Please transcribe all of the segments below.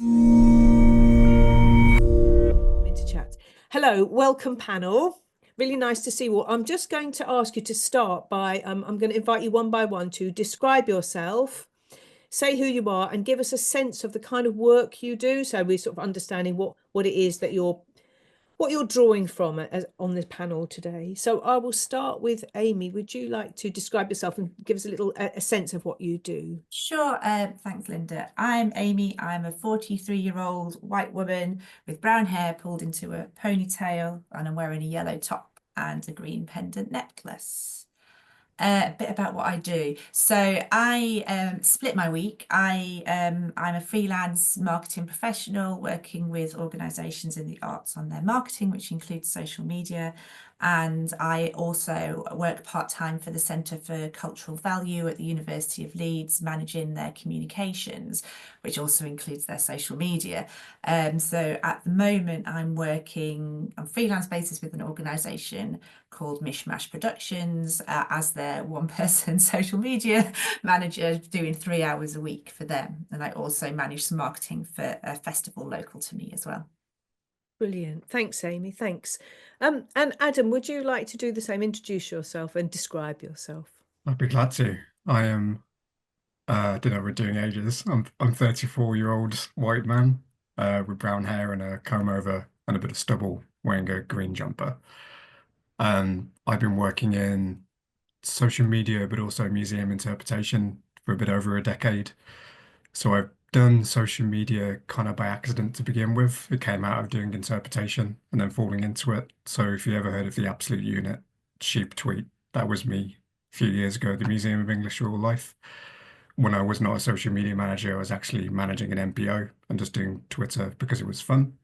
Into chat. Hello, welcome panel. Really nice to see you all. I'm just going to ask you to start by, I'm going to invite you one by one to describe yourself, say who you are, and give us a sense of the kind of work you do. So we're sort of understanding what it is that what you're drawing from on this panel today. So I will start with Amy. Would you like to describe yourself and give us a sense of what you do? Sure, thanks, Linda. I'm Amy. I'm a 43-year-old white woman with brown hair pulled into a ponytail, and I'm wearing a yellow top and a green pendant necklace. A bit about what I do. So I split my week. I'm a freelance marketing professional working with organisations in the arts on their marketing, which includes social media. And I also work part-time for the Centre for Cultural Value at the University of Leeds, managing their communications, which also includes their social media. So at the moment, I'm working on freelance basis with an organisation called Mishmash Productions as their one-person social media manager, doing 3 hours a week for them. And I also manage some marketing for a festival local to me as well. Brilliant. Thanks, Amy. Thanks. And Adam, would you like to do the same? Introduce yourself and describe yourself. I'd be glad to. I am, I don't know, we're doing ages. I'm 34-year-old white man with brown hair and a comb over and a bit of stubble, wearing a green jumper. I've been working in social media, but also museum interpretation for a bit over a decade. So I've done social media kind of by accident to begin with. It came out of doing interpretation and then falling into it. So if you ever heard of the Absolute Unit sheep tweet, that was me a few years ago at the Museum of English Rural Life. When I was not a social media manager, I was actually managing an MPO and just doing Twitter because it was fun.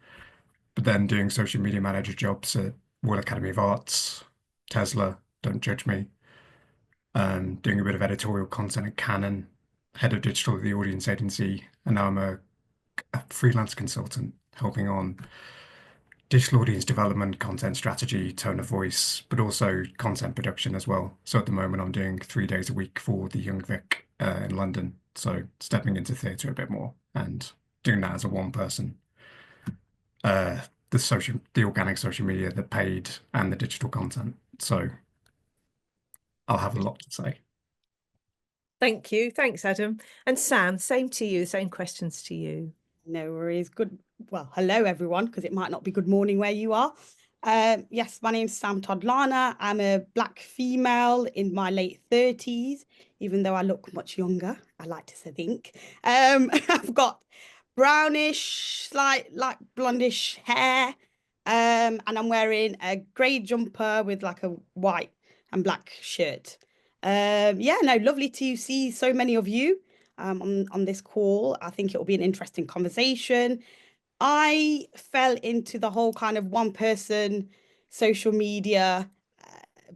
But then doing social media manager jobs at Royal Academy of Arts, Tesla, don't judge me, doing a bit of editorial content at Canon, head of digital at the Audience Agency, and now I'm a freelance consultant helping on digital audience development, content strategy, tone of voice, but also content production as well. So at the moment, I'm doing 3 days a week for the Young Vic in London. So stepping into theatre a bit more and doing that as a one person. The organic social media, the paid, and the digital content. So I'll have a lot to say. Thank you. Thanks, Adam. And Sam, same to you, same questions to you. No worries. Good. Well, hello, everyone, because it might not be good morning where you are. Yes, my name's Sam Thodhlana. I'm a Black female in my late 30s, even though I look much younger, I like to think. I've got brownish, like blondish hair, and I'm wearing a grey jumper with like a white and black shirt. Yeah, no, lovely to see so many of you on this call. I think it will be an interesting conversation. I fell into the whole kind of one person social media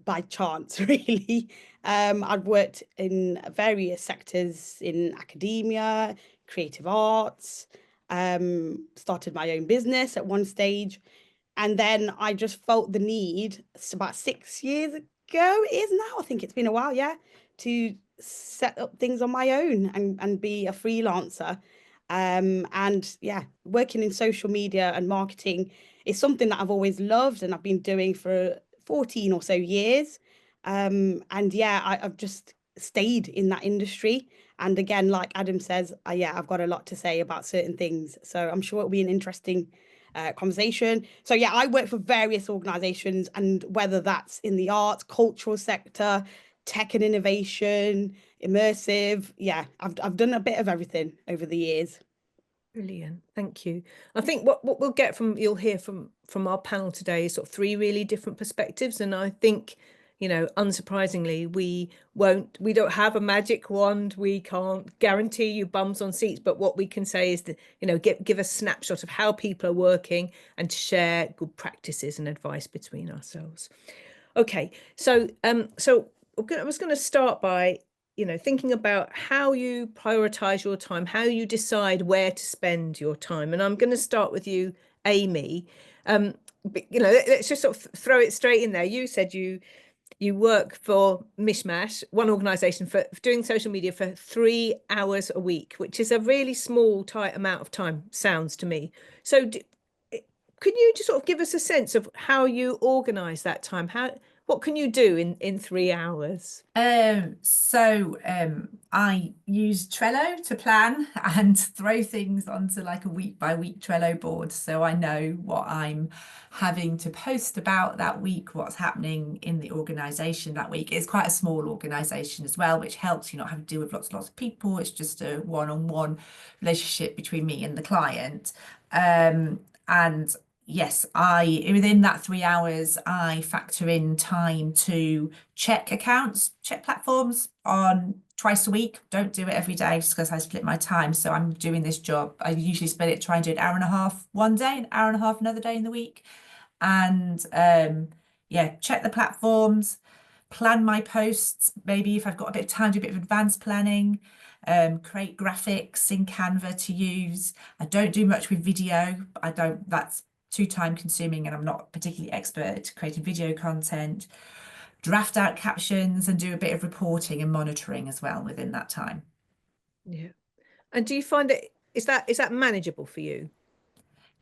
by chance, really. I've worked in various sectors in academia, creative arts, started my own business at one stage. And then I just felt the need, it's about 6 years ago, it is now, I think it's been a while, yeah, to set up things on my own and be a freelancer. And yeah, working in social media and marketing is something that I've always loved and I've been doing for 14 or so years. And yeah, I've just stayed in that industry. And again, like Adam says, yeah, I've got a lot to say about certain things. So I'm sure it'll be an interesting conversation. So yeah, I work for various organizations, and whether that's in the arts, cultural sector, tech and innovation, immersive, yeah, I've done a bit of everything over the years. Brilliant. Thank you. I think what we'll get you'll hear from our panel today is sort of 3 really different perspectives. And I think, you know, unsurprisingly, we don't have a magic wand. We can't guarantee you bums on seats, but what we can say is that, you know, give a snapshot of how people are working and share good practices and advice between ourselves. Okay, so I was going to start by, you know, thinking about how you prioritize your time, how you decide where to spend your time. And I'm going to start with you, Amy. You know, let's just sort of throw it straight in there. You said you you work for Mishmash, one organisation, for doing social media for 3 hours a week, which is a really small, tight amount of time, sounds to me. So could you just sort of give us a sense of how you organise that time? What can you do in 3 hours? I use Trello to plan and throw things onto like a week by week Trello board, so I know what I'm having to post about that week, what's happening in the organisation that week. It's quite a small organisation as well, which helps you not have to deal with lots of people. It's just a one-on-one relationship between me and the client. And yes, within that 3 hours, I factor in time to check accounts, check platforms on twice a week. Don't do it every day just because I split my time. So I'm doing this job. I usually split it, try and do an hour and a half one day, an hour and a half another day in the week. And yeah, check the platforms, plan my posts. Maybe if I've got a bit of time, do a bit of advanced planning, create graphics in Canva to use. I don't do much with video. That's too time consuming, and I'm not particularly expert at creating video content. Draft out captions and do a bit of reporting and monitoring as well within that time. Yeah. And do you find that is that manageable for you?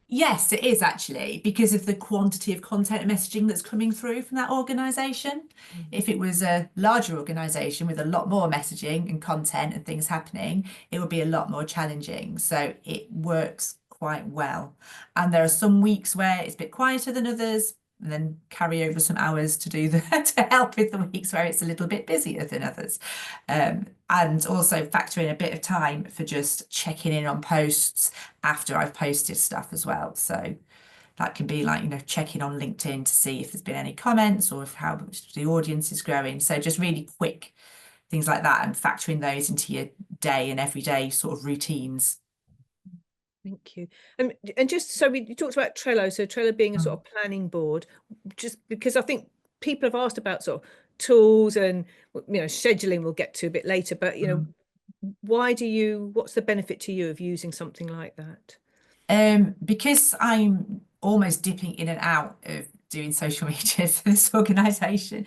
Yes, it is actually, because of the quantity of content and messaging that's coming through from that organisation. If it was a larger organisation with a lot more messaging and content and things happening, it would be a lot more challenging. So it works quite well. And there are some weeks where it's a bit quieter than others, and then carry over some hours to do to help with the weeks where it's a little bit busier than others. And also factor in a bit of time for just checking in on posts after I've posted stuff as well. So that can be like, checking on LinkedIn to see if there's been any comments or if how much the audience is growing. So just really quick things like that, and factoring those into your day and everyday sort of routines. Thank you. And just so you talked about Trello, so Trello being a sort of planning board, just because I think people have asked about sort of tools and scheduling we'll get to a bit later, but what's the benefit to you of using something like that? Because I'm almost dipping in and out of doing social media for this organisation,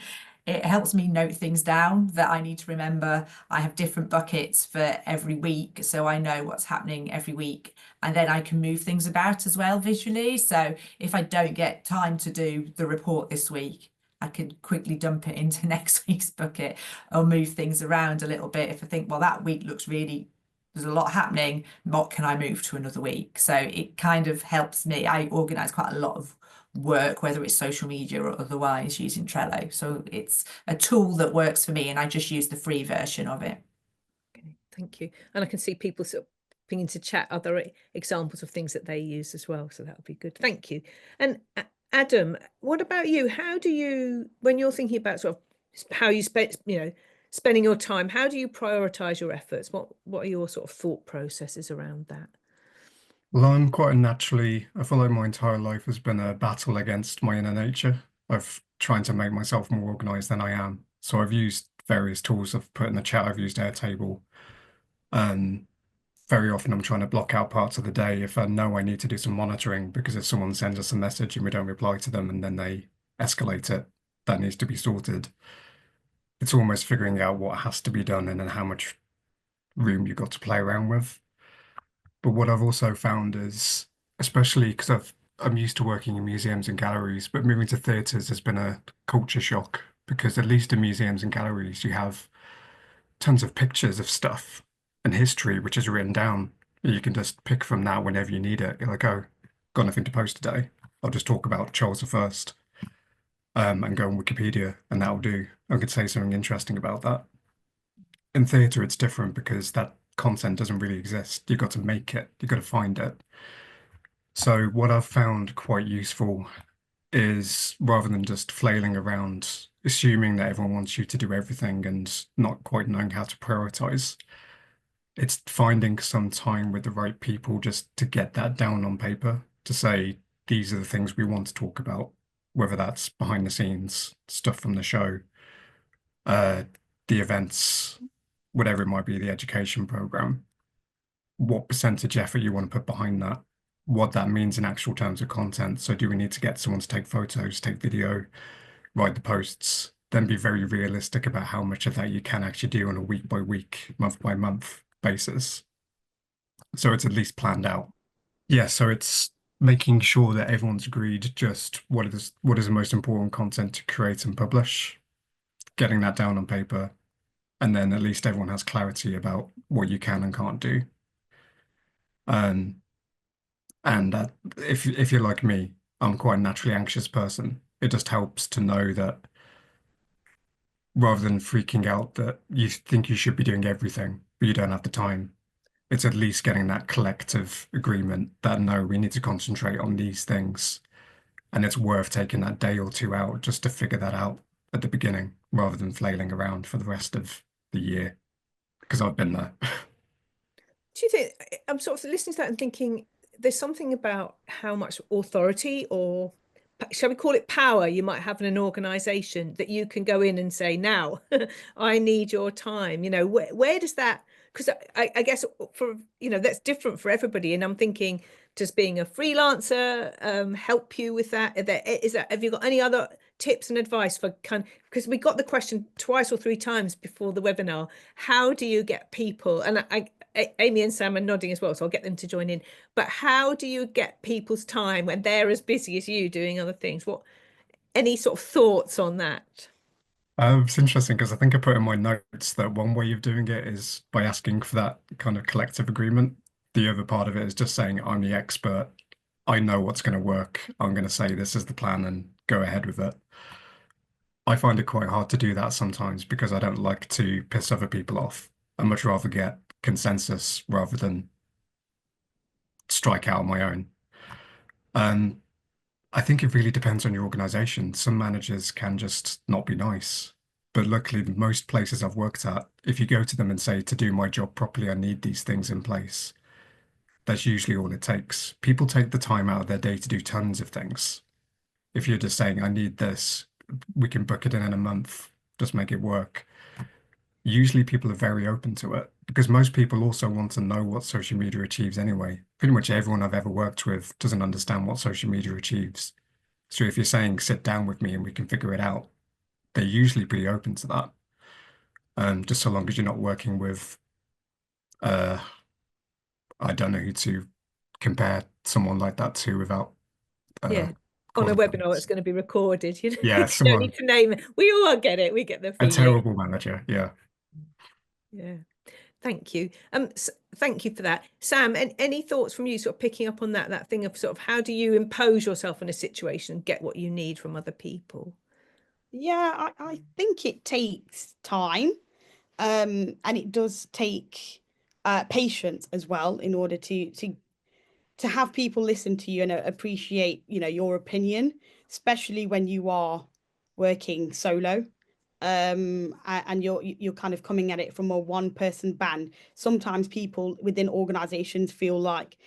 it helps me note things down that I need to remember. I have different buckets for every week, so I know what's happening every week, and then I can move things about as well visually. So if I don't get time to do the report this week, I can quickly dump it into next week's bucket or move things around a little bit. If I think, well, that week looks really, there's a lot happening, what can I move to another week? So it kind of helps me. I organise quite a lot of work, whether it's social media or otherwise, using Trello. So it's a tool that works for me, and I just use the free version of it. Okay, thank you. And I can see people sort of ping into chat other examples of things that they use as well. So that would be good. Thank you. And Adam, what about you? How do you, when you're thinking about sort of how you spending your time, how do you prioritize your efforts? What are your sort of thought processes around that? Well, I feel like my entire life has been a battle against my inner nature of trying to make myself more organized than I am. So I've used various tools I've put in the chat. I've used Airtable. Very often I'm trying to block out parts of the day if I know I need to do some monitoring, because if someone sends us a message and we don't reply to them and then they escalate it, that needs to be sorted. It's almost figuring out what has to be done and then how much room you've got to play around with. But what I've also found is, especially because I'm used to working in museums and galleries, but moving to theatres has been a culture shock, because at least in museums and galleries you have tons of pictures of stuff and history which is written down. You can just pick from that whenever you need it. You're like, oh, got nothing to post today, I'll just talk about Charles I, and go on Wikipedia and that'll do. I could say something interesting about that. In theatre it's different, because that content doesn't really exist. You've got to make it, you've got to find it. So what I've found quite useful is, rather than just flailing around assuming that everyone wants you to do everything and not quite knowing how to prioritize, it's finding some time with the right people just to get that down on paper, to say these are the things we want to talk about, whether that's behind the scenes stuff from the show, the events, whatever it might be, the education program, what percentage effort you want to put behind that, what that means in actual terms of content. So do we need to get someone to take photos, take video, write the posts? then be very realistic about how much of that you can actually do on a week by week, month by month basis. So it's at least planned out. Yeah, so it's making sure that everyone's agreed just what is the most important content to create and publish, getting that down on paper, and then at least everyone has clarity about what you can and can't do. And if you're like me, I'm quite a naturally anxious person. It just helps to know that rather than freaking out that you think you should be doing everything, but you don't have the time, it's at least getting that collective agreement that no, we need to concentrate on these things. And it's worth taking that day or two out just to figure that out at the beginning rather than flailing around for the rest of the year. Because I've been there. Do you think, I'm sort of listening to that and thinking there's something about how much authority, or shall we call it power, you might have in an organization that you can go in and say, now, I need your time. You know, where does that, because I guess for, you know, that's different for everybody. And I'm thinking, does being a freelancer help you with that? Have you got any other tips and advice for because we got the question twice or three times before the webinar, how do you get people, and Amy and Sam are nodding as well, so I'll get them to join in, but how do you get people's time when they're as busy as you doing other things? Any sort of thoughts on that? It's interesting because I think I put in my notes that one way of doing it is by asking for that kind of collective agreement. The other part of it is just saying, I'm the expert. I know what's going to work. I'm going to say this is the plan and go ahead with it. I find it quite hard to do that sometimes because I don't like to piss other people off. I'd much rather get consensus rather than strike out on my own. I think it really depends on your organization. Some managers can just not be nice. But luckily, most places I've worked at, if you go to them and say, to do my job properly, I need these things in place, that's usually all it takes. People take the time out of their day to do tons of things. If you're just saying, I need this, we can book it in a month, just make it work. Usually people are very open to it because most people also want to know what social media achieves anyway. Pretty much everyone I've ever worked with doesn't understand what social media achieves. So if you're saying, sit down with me and we can figure it out, they're usually pretty open to that. Just so long as you're not working with, I don't know who to compare someone like that to without. Yeah, on a webinar that's going to be recorded. You know, Yeah, you don't need to name it. We all get it. We get the a feeling. terrible manager. Yeah. Yeah. Thank you. Thank you for that. Sam, any thoughts from you sort of picking up on that thing of sort of how do you impose yourself in a situation and get what you need from other people? Yeah, I think it takes time, and it does take patience as well in order to have people listen to you and appreciate, you know, your opinion, especially when you are working solo. And you're kind of coming at it from a one person band. Sometimes people within organizations feel like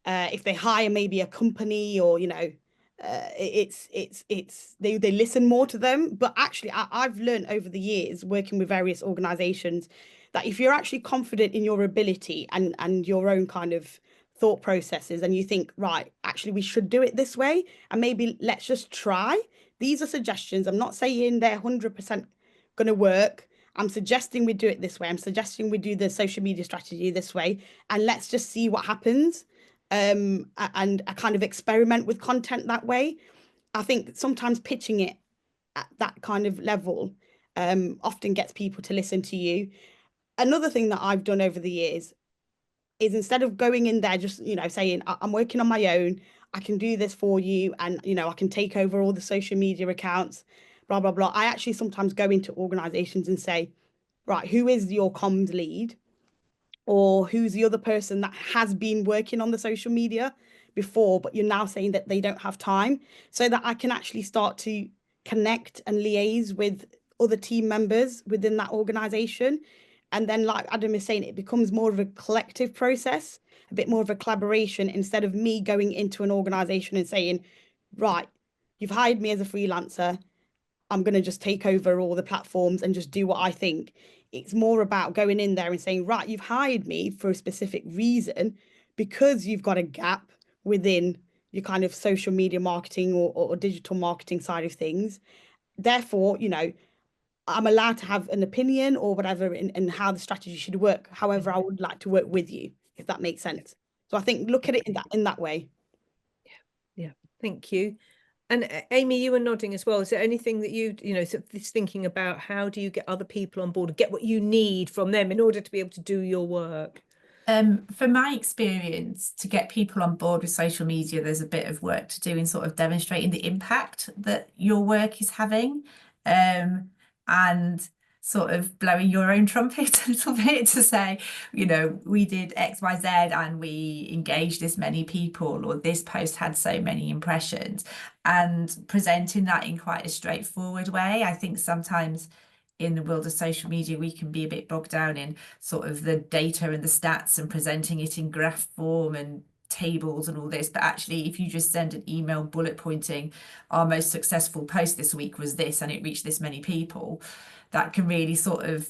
if they hire maybe a company or, you know, they listen more to them. But actually I've learned over the years working with various organizations that if you're actually confident in your ability and your own kind of thought processes, and you think, right, actually we should do it this way, and maybe let's just try. These are suggestions. I'm not saying they're 100% going to work. I'm suggesting we do it this way. I'm suggesting we do the social media strategy this way, and let's just see what happens. And I kind of experiment with content that way. I think sometimes pitching it at that kind of level often gets people to listen to you. Another thing that I've done over the years is instead of going in there just, you know, saying I'm working on my own, I can do this for you, and, you know, I can take over all the social media accounts, blah, blah, blah. I actually sometimes go into organizations and say, right, who is your comms lead? Or who's the other person that has been working on the social media before, but you're now saying that they don't have time, so that I can actually start to connect and liaise with other team members within that organization. And then, like Adam is saying, it becomes more of a collective process, a bit more of a collaboration, instead of me going into an organization and saying, right, you've hired me as a freelancer, I'm going to just take over all the platforms and just do what I think. It's more about going in there and saying, right, you've hired me for a specific reason because you've got a gap within your kind of social media marketing or digital marketing side of things. Therefore, you know, I'm allowed to have an opinion or whatever in how the strategy should work. However, I would like to work with you, if that makes sense. So I think look at it in that way. Yeah, thank you. And Amy, you were nodding as well. Is there anything that you know, sort of this thinking about how do you get other people on board, get what you need from them in order to be able to do your work? From my experience, to get people on board with social media, there's a bit of work to do in sort of demonstrating the impact that your work is having, and sort of blowing your own trumpet a little bit to say, you know, we did X, Y, Z, and we engaged this many people, or this post had so many impressions, and presenting that in quite a straightforward way. I think sometimes in the world of social media, we can be a bit bogged down in sort of the data and the stats and presenting it in graph form and tables and all this. But actually, if you just send an email bullet pointing, our most successful post this week was this, and it reached this many people, that can really sort of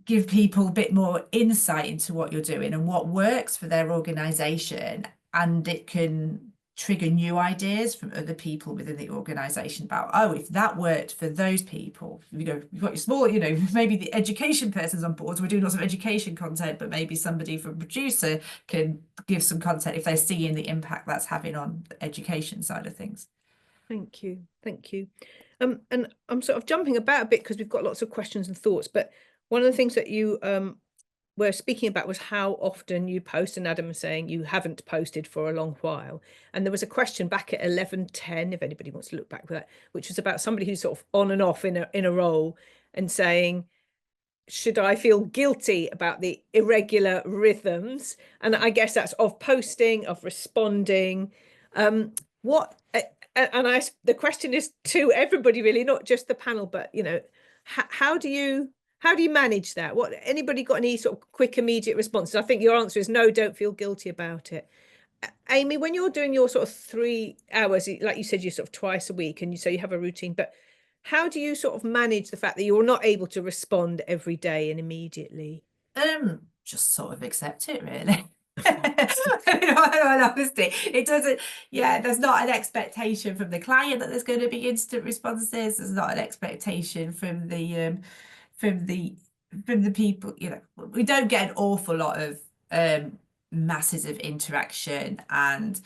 give people a bit more insight into what you're doing and what works for their organization. And it can trigger new ideas from other people within the organization about, oh, if that worked for those people, you know, you've got your small, you know, maybe the education person's on board, so we're doing lots of education content, but maybe somebody from producer can give some content if they're seeing the impact that's having on the education side of things. Thank you. Thank you. And I'm sort of jumping about a bit because we've got lots of questions and thoughts, but one of the things that you were speaking about was how often you post, and Adam was saying you haven't posted for a long while. And there was a question back at 11:10, if anybody wants to look back with that, which was about somebody who's sort of on and off in a role and saying, should I feel guilty about the irregular rhythms? And I guess that's of posting, of responding. The question is to everybody really, not just the panel, but you know, how do you manage that? Anybody got any sort of quick, immediate responses? I think your answer is no, don't feel guilty about it. Amy, when you're doing your sort of 3 hours, like you said, you're sort of twice a week, and you have a routine, but how do you sort of manage the fact that you're not able to respond every day and immediately? Just sort of accept it, really. In all honesty, it doesn't, yeah, there's not an expectation from the client that there's going to be instant responses. There's not an expectation from the people, you know, we don't get an awful lot of masses of interaction and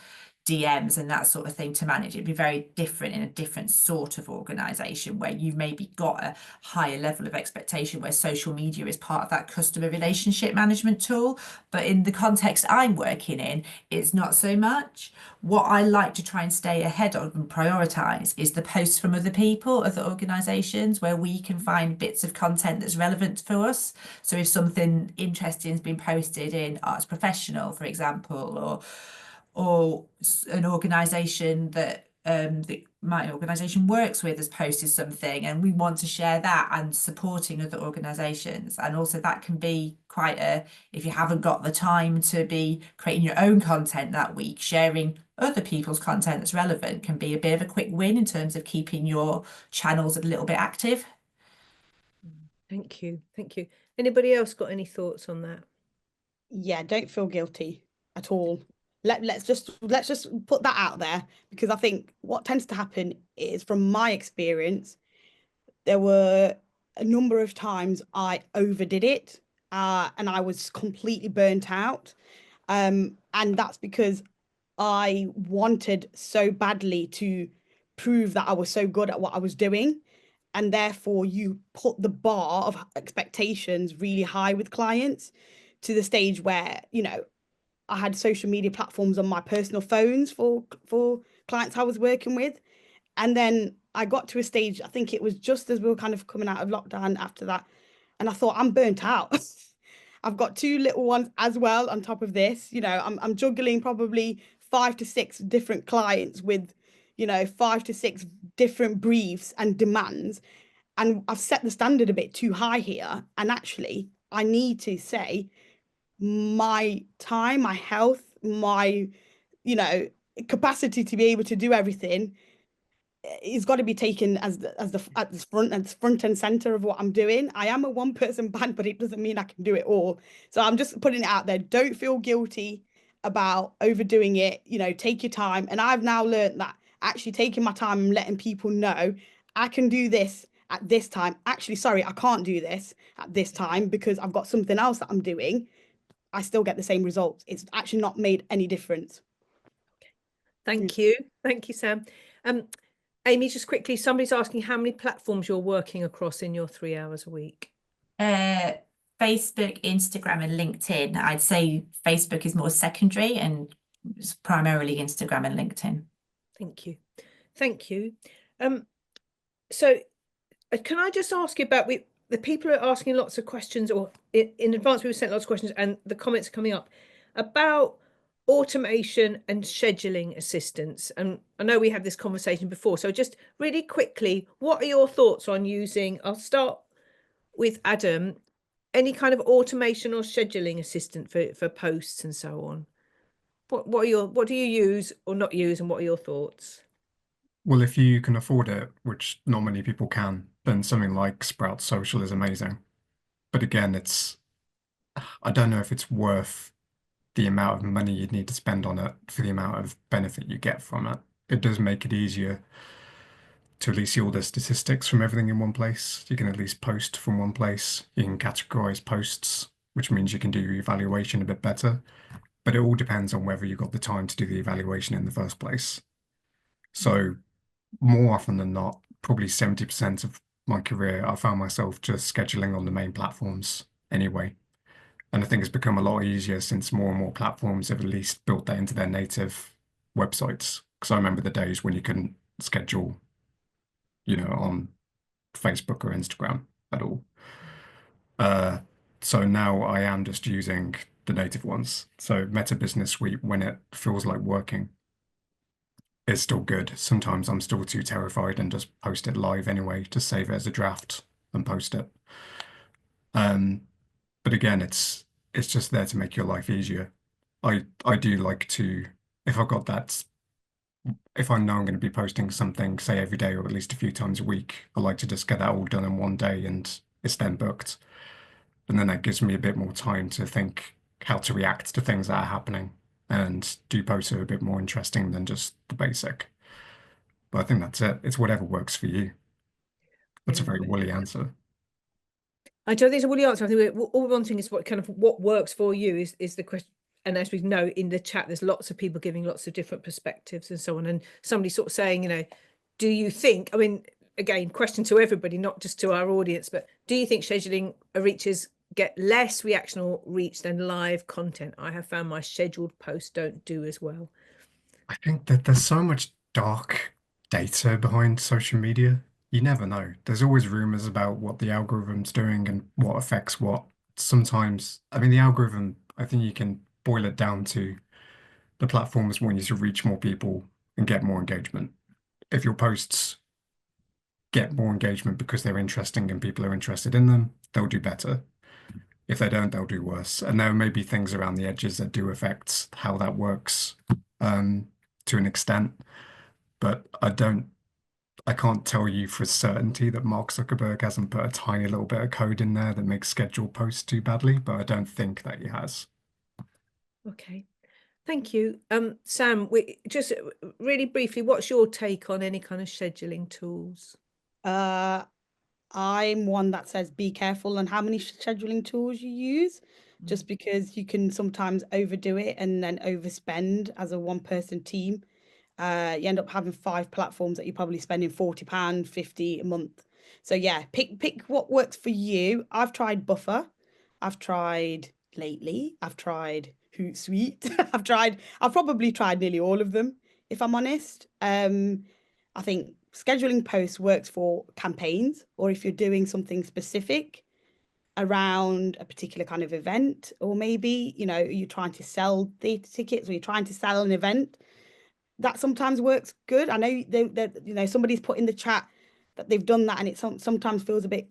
DMs and that sort of thing to manage. It'd be very different in a different sort of organization where you've maybe got a higher level of expectation, where social media is part of that customer relationship management tool. But in the context I'm working in, it's not so much. What I like to try and stay ahead of and prioritize is the posts from other people, other organizations, where we can find bits of content that's relevant for us. So if something interesting has been posted in Arts Professional, for example, or an organization that my organization works with has posted something, and we want to share that, and supporting other organizations. And also that can be quite if you haven't got the time to be creating your own content that week, sharing other people's content that's relevant can be a bit of a quick win in terms of keeping your channels a little bit active. Thank you. Anybody else got any thoughts on that? Yeah, don't feel guilty at all. Let's just put that out there, because I think what tends to happen is, from my experience, there were a number of times I overdid it, and I was completely burnt out. And that's because I wanted so badly to prove that I was so good at what I was doing. And therefore, you put the bar of expectations really high with clients, to the stage where, you know, I had social media platforms on my personal phones for clients I was working with. And then I got to a stage, I think it was just as we were kind of coming out of lockdown after that, and I thought, I'm burnt out. I've got 2 little ones as well on top of this. You know, I'm juggling probably 5 to 6 different clients with, you know, 5 to 6 different briefs and demands. And I've set the standard a bit too high here. And actually, I need to say, my time, my health, my, you know, capacity to be able to do everything is got to be taken as the front and center of what I'm doing. I am a one-person band, but it doesn't mean I can do it all. So I'm just putting it out there. Don't feel guilty about overdoing it. You know, take your time. And I've now learned that actually taking my time and letting people know I can do this at this time, actually, sorry, I can't do this at this time because I've got something else that I'm doing, I still get the same results. It's actually not made any difference. Thank you. Thank you, Sam. Amy, just quickly, somebody's asking how many platforms you're working across in your 3 hours a week. Facebook, Instagram, and LinkedIn. I'd say Facebook is more secondary and it's primarily Instagram and LinkedIn. Thank you. Thank you. So can I just ask you about, the people are asking lots of questions, or in advance we were sent lots of questions, and the comments are coming up about automation and scheduling assistance. And I know we had this conversation before, so just really quickly, what are your thoughts on using, I'll start with Adam, any kind of automation or scheduling assistant for posts and so on? What do you use or not use, and what are your thoughts? Well, if you can afford it, which not many people can, then something like Sprout Social is amazing. But again, I don't know if it's worth the amount of money you'd need to spend on it for the amount of benefit you get from it. It does make it easier to at least see all the statistics from everything in one place. You can at least post from one place. You can categorize posts, which means you can do your evaluation a bit better. But it all depends on whether you've got the time to do the evaluation in the first place. So more often than not, probably 70% of my career, I found myself just scheduling on the main platforms anyway. And I think it's become a lot easier since more and more platforms have at least built that into their native websites. Because I remember the days when you couldn't schedule, on Facebook or Instagram at all. So now I am just using the native ones. So Meta Business Suite, when it feels like working, is still good. Sometimes I'm still too terrified and just post it live anyway, to save it as a draft and post it. But again, it's just there to make your life easier. I do like to, if I've got that, if I know I'm going to be posting something, say every day or at least a few times a week, I like to just get that all done in one day and it's then booked. And then that gives me a bit more time to think how to react to things that are happening and do posts that are a bit more interesting than just the basic. But I think that's it. It's whatever works for you. That's a very woolly answer. I don't think it's a woolly answer. I think all we're wanting is what works for you is the question. And as we know in the chat, there's lots of people giving lots of different perspectives and so on. And somebody sort of saying, do you think, I mean, again, question to everybody, not just to our audience, but do you think scheduling reaches get less reaction or reach than live content? I have found my scheduled posts don't do as well. I think that there's so much dark data behind social media. You never know. There's always rumors about what the algorithm's doing and what affects what. Sometimes, I mean, the algorithm, I think you can boil it down to the platforms want you to reach more people and get more engagement. If your posts get more engagement because they're interesting and people are interested in them, they'll do better. If they don't, they'll do worse. And there may be things around the edges that do affect how that works to an extent. But I can't tell you for certainty that Mark Zuckerberg hasn't put a tiny little bit of code in there that makes scheduled posts too badly, but I don't think that he has. Okay. Thank you. Sam, just really briefly, what's your take on any kind of scheduling tools? I'm one that says be careful on how many scheduling tools you use, just because you can sometimes overdo it and then overspend as a one-person team. You end up having 5 platforms that you're probably spending £40, £50 a month. So yeah, pick what works for you. I've tried Buffer. I've tried Lately. I've tried Hootsuite. I've probably tried nearly all of them, if I'm honest. I think scheduling posts works for campaigns, or if you're doing something specific around a particular kind of event, or maybe, you're trying to sell theatre tickets or you're trying to sell an event. That sometimes works good. I know somebody's put in the chat that they've done that and it sometimes feels a bit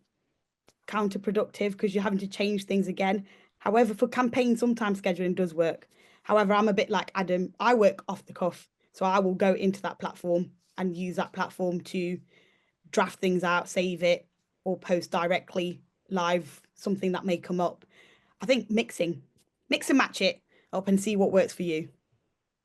counterproductive because you're having to change things again. However, for campaigns, sometimes scheduling does work. However, I'm a bit like Adam. I work off the cuff. So I will go into that platform and use that platform to draft things out, save it, or post directly live something that may come up. I think mix and match it up and see what works for you.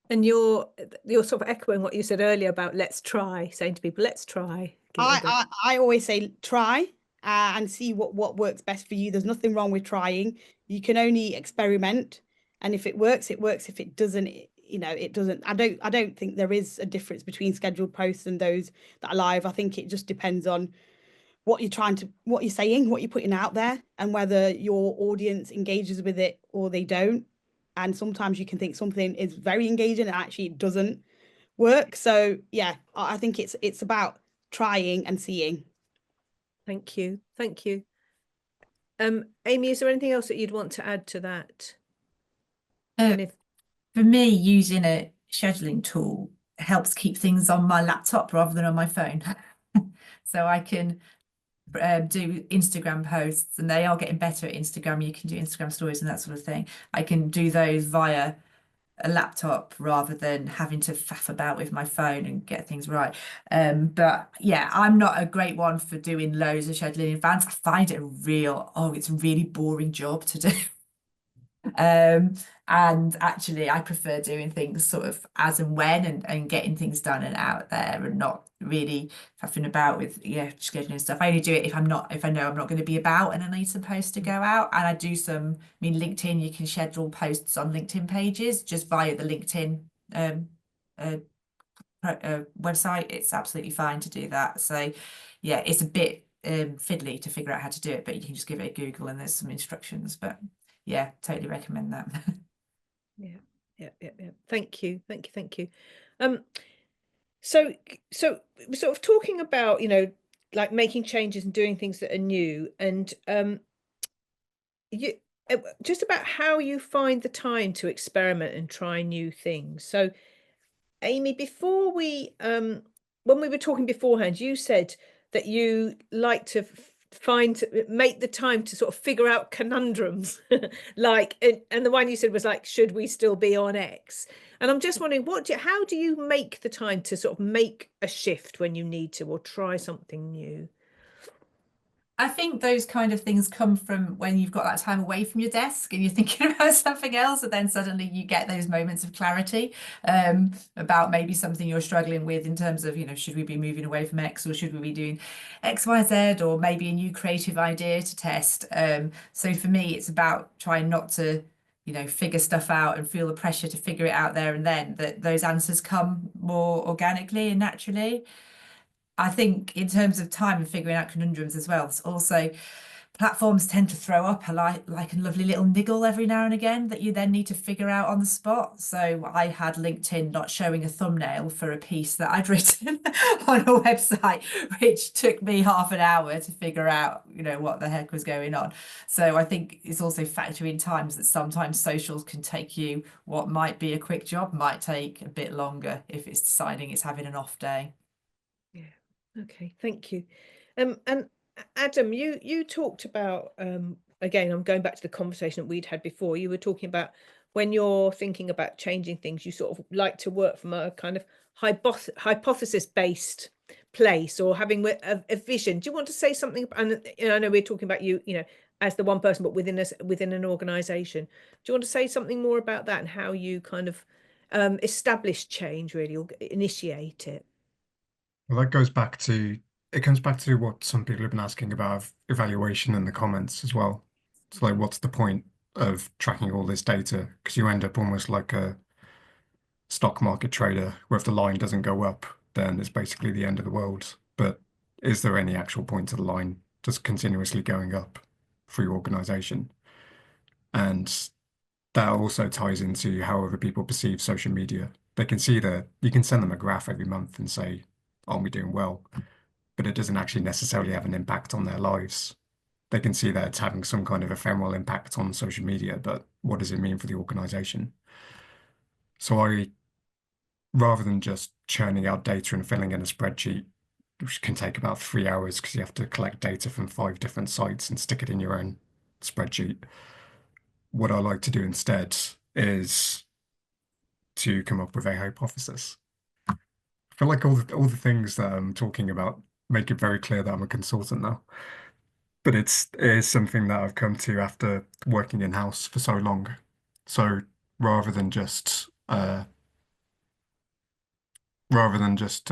And you're sort of echoing what you said earlier about let's try, saying to people, let's try. Give it a go. I always say try and see what works best for you. There's nothing wrong with trying. You can only experiment, and if it works, it works. If it doesn't, it doesn't. I don't think there is a difference between scheduled posts and those that are live. I think it just depends on what you're saying, what you're putting out there, and whether your audience engages with it or they don't. And sometimes you can think something is very engaging and actually it doesn't work. So yeah, I think it's about trying and seeing. Thank you. Thank you. Amy, is there anything else that you'd want to add to that? For me, using a scheduling tool helps keep things on my laptop rather than on my phone. So I can do Instagram posts, and they are getting better at Instagram. You can do Instagram stories and that sort of thing. I can do those via a laptop rather than having to faff about with my phone and get things right. But yeah, I'm not a great one for doing loads of scheduling in advance. I find it it's a really boring job to do. And actually I prefer doing things sort of as and when and getting things done and out there and not really faffing about with scheduling stuff. I only do it if I know I'm not going to be about and I need some posts to go out. And I do LinkedIn, you can schedule posts on LinkedIn pages just via the LinkedIn website. It's absolutely fine to do that. So yeah, it's a bit fiddly to figure out how to do it, but you can just give it a Google and there's some instructions. But yeah, totally recommend that. Yeah. Thank you. So we're sort of talking about, like making changes and doing things that are new, and just about how you find the time to experiment and try new things. So Amy, before when we were talking beforehand, you said that you like to make the time to sort of figure out conundrums, like, and the one you said was like, should we still be on X? And I'm just wondering, how do you make the time to sort of make a shift when you need to, or try something new? I think those kind of things come from when you've got that time away from your desk and you're thinking about something else, and then suddenly you get those moments of clarity about maybe something you're struggling with in terms of, should we be moving away from X, or should we be doing X, Y, Z, or maybe a new creative idea to test. So for me, it's about trying not to, figure stuff out and feel the pressure to figure it out there and then, that those answers come more organically and naturally. I think in terms of time and figuring out conundrums as well, it's also platforms tend to throw up a like a lovely little niggle every now and again that you then need to figure out on the spot. So I had LinkedIn not showing a thumbnail for a piece that I'd written on a website, which took me half an hour to figure out, what the heck was going on. So I think it's also factoring times that sometimes socials can take you, what might be a quick job might take a bit longer if it's deciding it's having an off day. Yeah. Okay. Thank you. And Adam, you talked about, again, I'm going back to the conversation that we'd had before. You were talking about when you're thinking about changing things, you sort of like to work from a kind of hypothesis-based place, or having a vision. Do you want to say something? And I know we're talking about you as the one person, but within an organization. Do you want to say something more about that and how you kind of establish change, really, or initiate it? Well, that comes back to what some people have been asking about evaluation in the comments as well. It's like, what's the point of tracking all this data? Because you end up almost like a stock market trader, where if the line doesn't go up, then it's basically the end of the world. But is there any actual point to the line just continuously going up for your organization? And that also ties into how other people perceive social media. They can see that you can send them a graph every month and say, aren't we doing well? But it doesn't actually necessarily have an impact on their lives. They can see that it's having some kind of ephemeral impact on social media, but what does it mean for the organization? So rather than just churning out data and filling in a spreadsheet, which can take about 3 hours because you have to collect data from 5 different sites and stick it in your own spreadsheet, what I like to do instead is to come up with a hypothesis. I feel like all the things that I'm talking about make it very clear that I'm a consultant now. But it is something that I've come to after working in-house for so long. So rather than just rather than just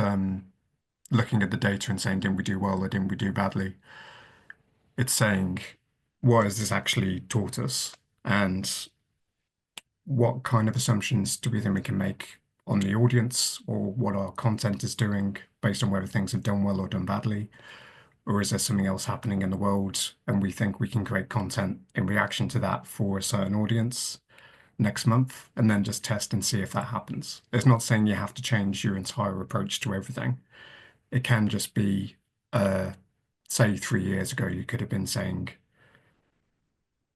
looking at the data and saying, didn't we do well or didn't we do badly? It's saying, what has this actually taught us? And what kind of assumptions do we think we can make on the audience or what our content is doing based on whether things have done well or done badly? Or is there something else happening in the world and we think we can create content in reaction to that for a certain audience next month and then just test and see if that happens? It's not saying you have to change your entire approach to everything. It can just be, say 3 years ago, you could have been saying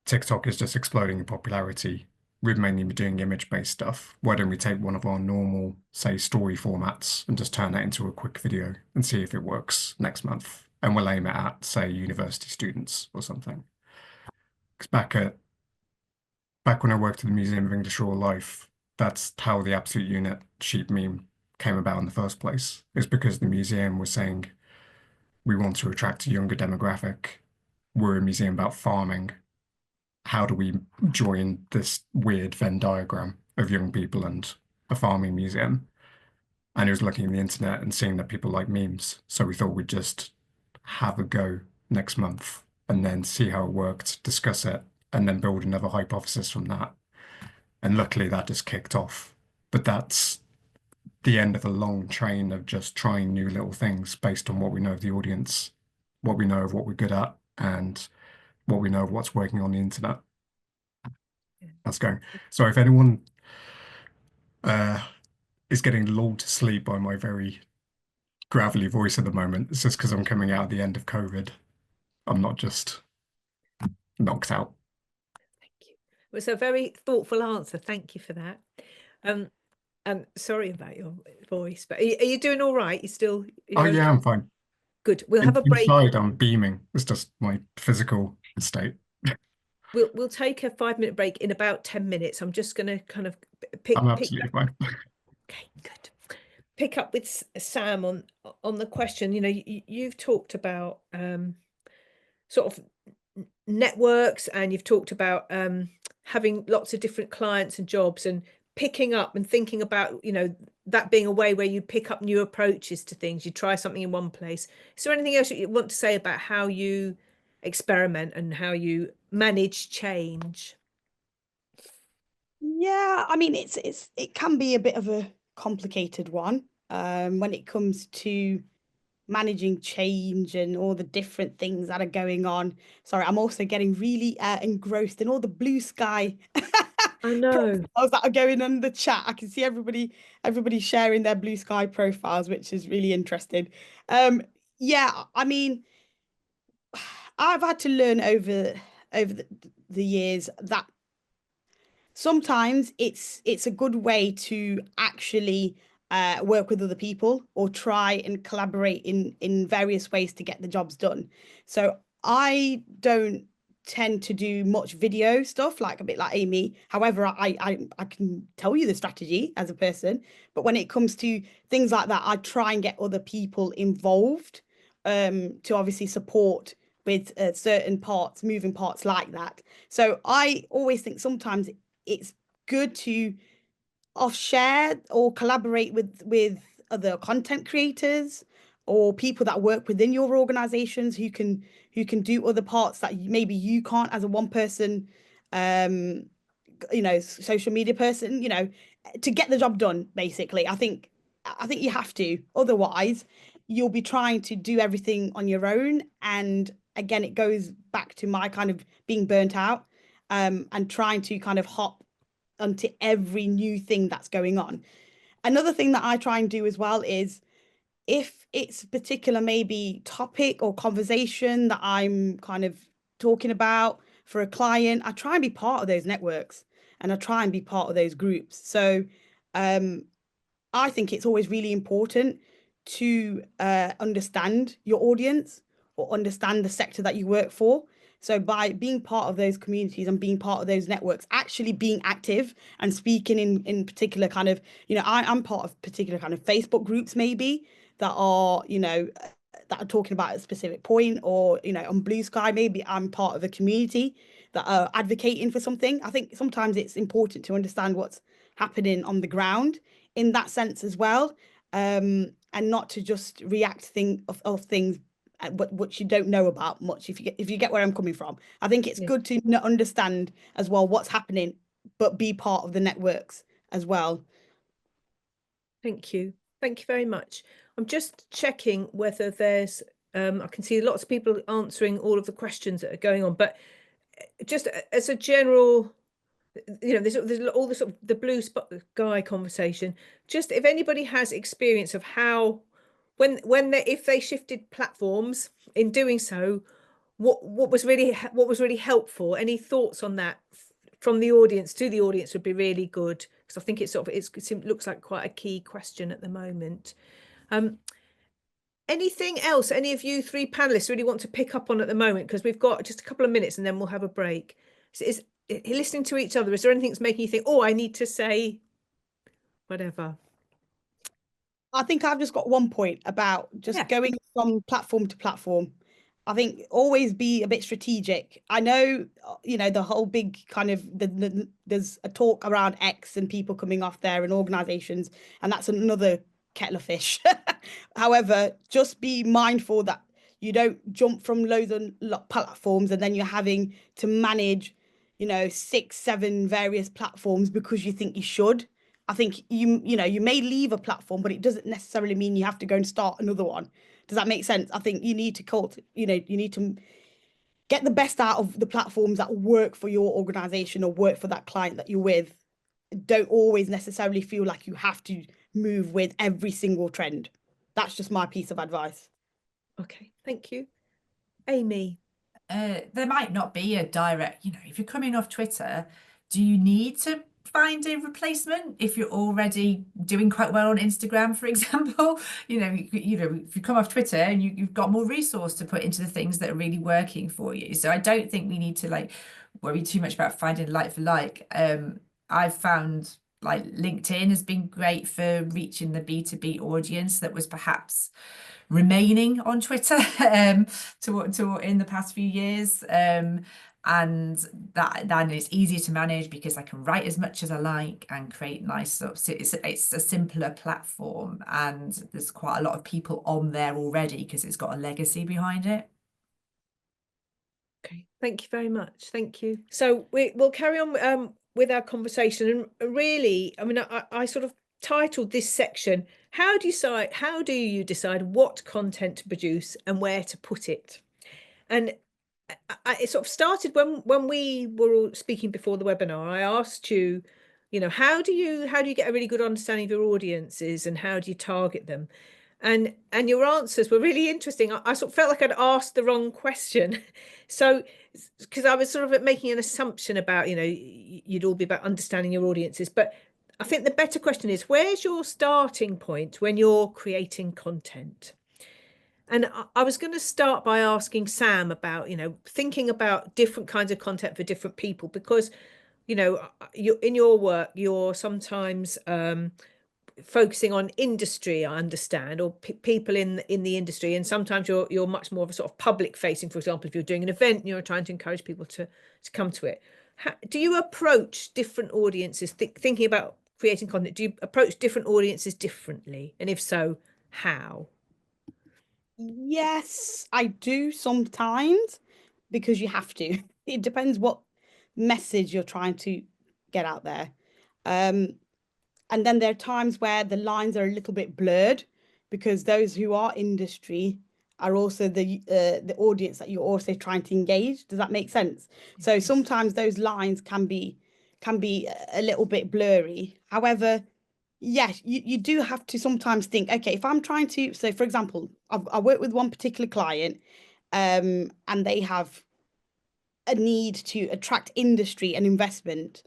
TikTok is just exploding in popularity. We'd mainly be doing image-based stuff. Why don't we take one of our normal, say, story formats and just turn that into a quick video and see if it works next month? And we'll aim it at, say, university students or something. Because back when I worked at the Museum of English Rural Life, that's how the absolute unit sheep meme came about in the first place. It's because the museum was saying, we want to attract a younger demographic. We're a museum about farming. How do we join this weird Venn diagram of young people and a farming museum? And he was looking at the internet and seeing that people like memes. So we thought we'd just have a go next month and then see how it worked, discuss it, and then build another hypothesis from that. And luckily that just kicked off. But that's the end of a long train of just trying new little things based on what we know of the audience, what we know of what we're good at, and what we know of what's working on the internet. That's going. So if anyone is getting lulled to sleep by my very gravelly voice at the moment, it's just because I'm coming out at the end of COVID. I'm not just knocked out. Thank you. It was a very thoughtful answer. Thank you for that. Sorry about your voice, but are you doing all right? You still? Oh yeah, I'm fine. Good. We'll have a break. Inside, I'm beaming. It's just my physical state. We'll take a 5-minute break in about 10 minutes. I'm just going to kind of pick. I'm absolutely fine. Okay, good. Pick up with Sam on the question. You know, you've talked about sort of networks, and you've talked about having lots of different clients and jobs, and picking up and thinking about, you know, that being a way where you pick up new approaches to things. You try something in one place. Is there anything else you want to say about how you experiment and how you manage change? Yeah, I mean, it can be a bit of a complicated one when it comes to managing change and all the different things that are going on. Sorry, I'm also getting really engrossed in all the blue sky I know. profiles that are going on in the chat. I can see everybody sharing their blue sky profiles, which is really interesting. Yeah, I mean, I've had to learn over the years that sometimes it's a good way to actually work with other people or try and collaborate in various ways to get the jobs done. So I don't tend to do much video stuff, like a bit like Amy. However, I can tell you the strategy as a person, but when it comes to things like that, I try and get other people involved to obviously support with certain parts, moving parts like that. So I always think sometimes it's good to off-share or collaborate with other content creators or people that work within your organizations who can do other parts that maybe you can't as a one person social media person, to get the job done. Basically, I think you have to, otherwise you'll be trying to do everything on your own, and again it goes back to my kind of being burnt out and trying to kind of hop onto every new thing that's going on. Another thing that I try and do as well is, if it's a particular maybe topic or conversation that I'm kind of talking about for a client, I try and be part of those networks and I try and be part of those groups. So I think it's always really important to understand your audience or understand the sector that you work for. So by being part of those communities and being part of those networks, actually being active and speaking in particular kind of, I'm part of particular kind of Facebook groups maybe that are, that are talking about a specific point, or, on Blue Sky, maybe I'm part of a community that are advocating for something. I think sometimes it's important to understand what's happening on the ground in that sense as well. and not to just react of things what you don't know about much, if you get where I'm coming from. I think it's good to understand as well what's happening, but be part of the networks as well. Thank you. Thank you very much. I'm just checking whether there's, I can see lots of people answering all of the questions that are going on, but just as a general, there's all the sort of the blue sky conversation. Just if anybody has experience of how, if they shifted platforms in doing so, what was really helpful. Any thoughts on that from the audience to the audience would be really good, because I think it looks like quite a key question at the moment. Anything else any of you three panelists really want to pick up on at the moment, because we've got just a couple of minutes and then we'll have a break. Is listening to each other, is there anything that's making you think, oh, I need to say whatever? I think I've just got one point about just going from platform to platform. I think always be a bit strategic. I know, the whole big kind of there's a talk around X and people coming off there and organizations, and that's another kettle of fish. However, just be mindful that you don't jump from loads of platforms and then you're having to manage, 6, 7 various platforms because you think you should. I think you may leave a platform, but it doesn't necessarily mean you have to go and start another one. Does that make sense? I think you need to you need to get the best out of the platforms that work for your organization or work for that client that you're with. Don't always necessarily feel like you have to move with every single trend. That's just my piece of advice. Okay, thank you. Amy? There might not be a direct, if you're coming off Twitter, do you need to find a replacement if you're already doing quite well on Instagram, for example? If you come off Twitter and you've got more resource to put into the things that are really working for you. So I don't think we need to worry too much about finding like for like. I've found LinkedIn has been great for reaching the B2B audience that was perhaps remaining on Twitter to in the past few years. And that is easier to manage because I can write as much as I like and create nice it's a simpler platform, and there's quite a lot of people on there already because it's got a legacy behind it. Okay, thank you very much. Thank you. So we'll carry on with our conversation, and really, I mean, I sort of titled this section, how do you decide what content to produce and where to put it? And it sort of started when we were all speaking before the webinar. I asked you, how do you get a really good understanding of your audiences and how do you target them? And your answers were really interesting. I sort of felt like I'd asked the wrong question. So, because I was sort of making an assumption about, you'd all be about understanding your audiences. But I think the better question is, where's your starting point when you're creating content? And I was going to start by asking Sam about, thinking about different kinds of content for different people, because, in your work, you're sometimes focusing on industry, I understand, or people in the industry, and sometimes you're much more of a sort of public facing. For example, if you're doing an event and you're trying to encourage people to come to it, do you approach different audiences thinking about creating content? Do you approach different audiences differently, and if so, how? Yes, I do sometimes, because you have to. It depends what message you're trying to get out there. And then there are times where the lines are a little bit blurred, because those who are industry are also the audience that you're also trying to engage. Does that make sense? So sometimes those lines can be a little bit blurry. However, yes, you do have to sometimes think, okay, if I'm trying to, so for example, I work with one particular client, and they have a need to attract industry and investment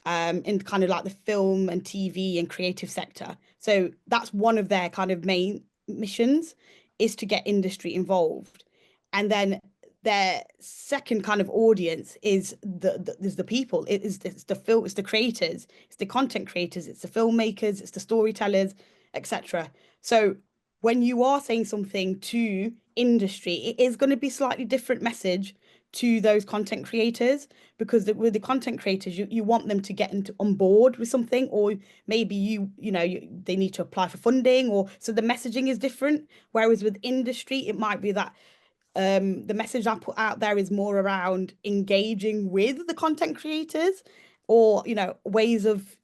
in kind of like the film and TV and creative sector. So that's one of their kind of main missions, is to get industry involved. And then their second kind of audience is the people. It's the creators, it's the content creators, it's the filmmakers, it's the storytellers, etc. So when you are saying something to industry, it is going to be slightly different message to those content creators, because with the content creators, you want them to get on board with something, or maybe they need to apply for funding, or so the messaging is different. Whereas with industry, it might be that the message I put out there is more around engaging with the content creators, or ways of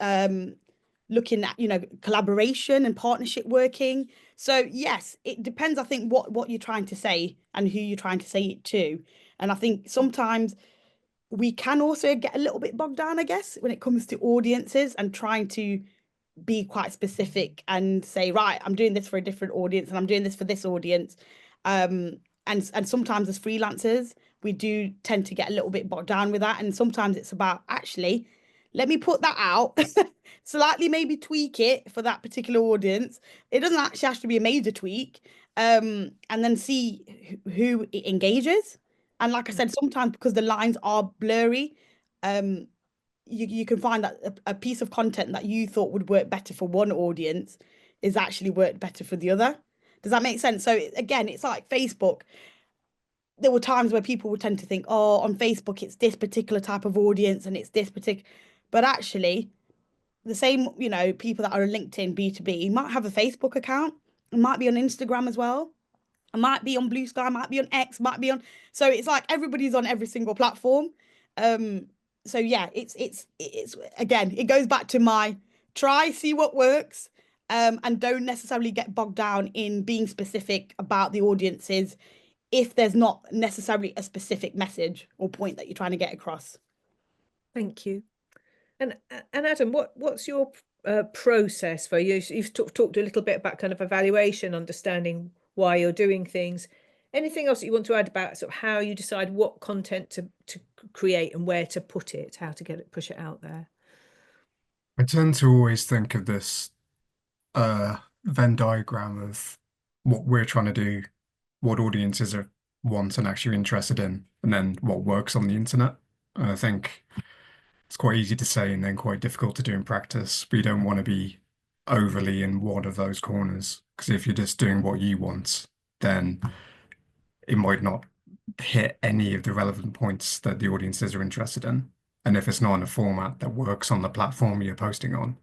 looking at collaboration and partnership working. So yes, it depends, I think, what you're trying to say and who you're trying to say it to. And I think sometimes we can also get a little bit bogged down, I guess, when it comes to audiences and trying to be quite specific and say, right, I'm doing this for a different audience and I'm doing this for this audience. And sometimes as freelancers, we do tend to get a little bit bogged down with that. And sometimes it's about, actually, let me put that out, slightly maybe tweak it for that particular audience. It doesn't actually have to be a major tweak. And then see who it engages. And like I said, sometimes because the lines are blurry, you can find that a piece of content that you thought would work better for one audience is actually worked better for the other. Does that make sense? So again, it's like Facebook. There were times where people would tend to think, oh, on Facebook, it's this particular type of audience and it's this particular, but actually the same, people that are on LinkedIn B2B might have a Facebook account, it might be on Instagram as well. It might be on Blue Sky, might be on X, might be on. So it's like everybody's on every single platform. So yeah, it's again, it goes back to my see what works, and don't necessarily get bogged down in being specific about the audiences if there's not necessarily a specific message or point that you're trying to get across. Thank you. And Adam, what's your process for you? You've talked a little bit about kind of evaluation, understanding why you're doing things. Anything else that you want to add about sort of how you decide what content to create and where to put it, how to push it out there? I tend to always think of this Venn diagram of what we're trying to do, what audiences want and actually interested in, and then what works on the internet. And I think it's quite easy to say and then quite difficult to do in practice. But you don't want to be overly in one of those corners, because if you're just doing what you want, then it might not hit any of the relevant points that the audiences are interested in. And if it's not in a format that works on the platform you're posting on,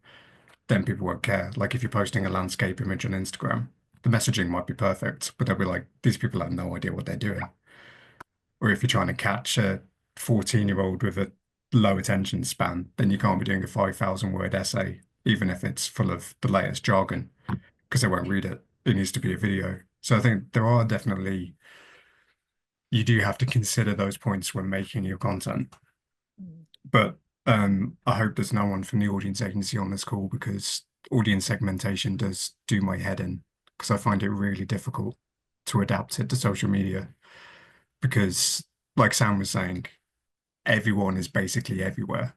then people won't care. Like if you're posting a landscape image on Instagram, the messaging might be perfect, but they'll be like, these people have no idea what they're doing. Or if you're trying to catch a 14-year-old with a low attention span, then you can't be doing a 5,000-word essay, even if it's full of the latest jargon, because they won't read it. It needs to be a video. So I think there are definitely, you do have to consider those points when making your content. But I hope there's no one from the audience agency on this call, because audience segmentation does do my head in, because I find it really difficult to adapt it to social media. Because, like Sam was saying, everyone is basically everywhere.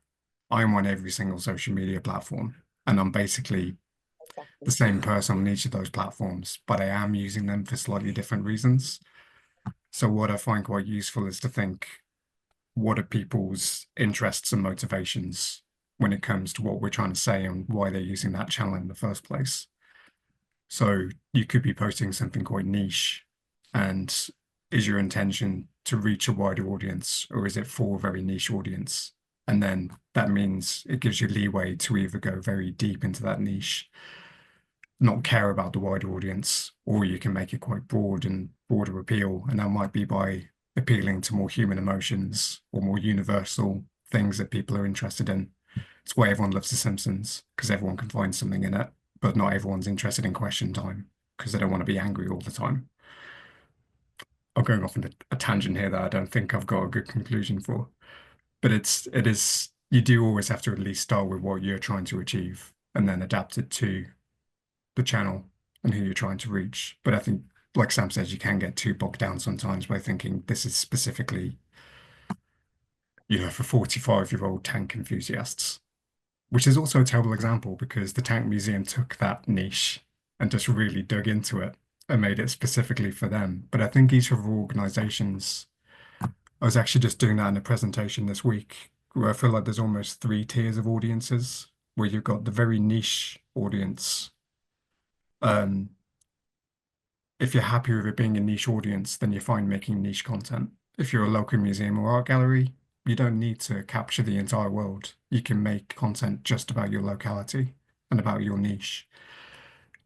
I'm on every single social media platform, and I'm basically the same person on each of those platforms, but I am using them for slightly different reasons. So what I find quite useful is to think, what are people's interests and motivations when it comes to what we're trying to say and why they're using that channel in the first place? So you could be posting something quite niche, and is your intention to reach a wider audience, or is it for a very niche audience? And then that means it gives you leeway to either go very deep into that niche, not care about the wider audience, or you can make it quite broad and broader appeal. And that might be by appealing to more human emotions or more universal things that people are interested in. It's why everyone loves The Simpsons, because everyone can find something in it, but not everyone's interested in Question Time because they don't want to be angry all the time. I'm going off on a tangent here that I don't think I've got a good conclusion for. But it is, you do always have to at least start with what you're trying to achieve and then adapt it to the channel and who you're trying to reach. But I think, like Sam says, you can get too bogged down sometimes by thinking this is specifically, for 45-year-old tank enthusiasts, which is also a terrible example, because the Tank Museum took that niche and just really dug into it and made it specifically for them. But I think each of our organizations, I was actually just doing that in a presentation this week, where I feel like there's almost 3 tiers of audiences, where you've got the very niche audience. If you're happy with it being a niche audience, then you're fine making niche content. if you're a local museum or art gallery, you don't need to capture the entire world. You can make content just about your locality and about your niche.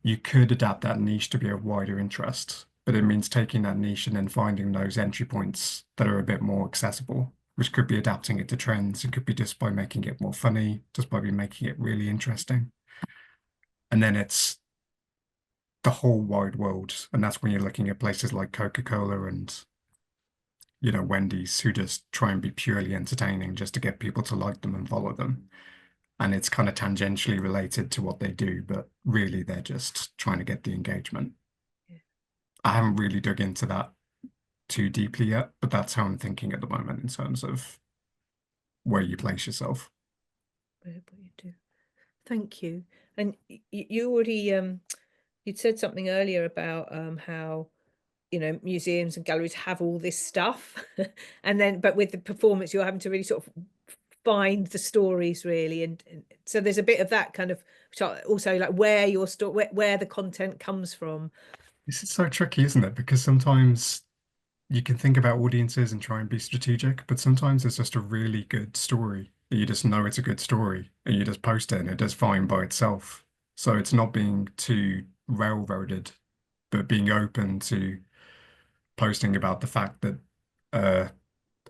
You could adapt that niche to be of wider interest, but it means taking that niche and then finding those entry points that are a bit more accessible, which could be adapting it to trends. It could be just by making it more funny, just by making it really interesting. And then it's the whole wide world. And that's when you're looking at places like Coca-Cola and, Wendy's, who just try and be purely entertaining just to get people to like them and follow them. And it's kind of tangentially related to what they do, but really they're just trying to get the engagement. Yeah. I haven't really dug into that too deeply yet, but that's how I'm thinking at the moment in terms of where you place yourself. What you do. Thank you. And you already you'd said something earlier about how museums and galleries have all this stuff and then but with the performance you're having to really sort of find the stories really, and so there's a bit of that kind of also like where your story, where the content comes from. This is so tricky, isn't it? Because sometimes you can think about audiences and try and be strategic, but sometimes it's just a really good story. You just know it's a good story and you just post it and it does fine by itself. So it's not being too railroaded, but being open to posting about the fact that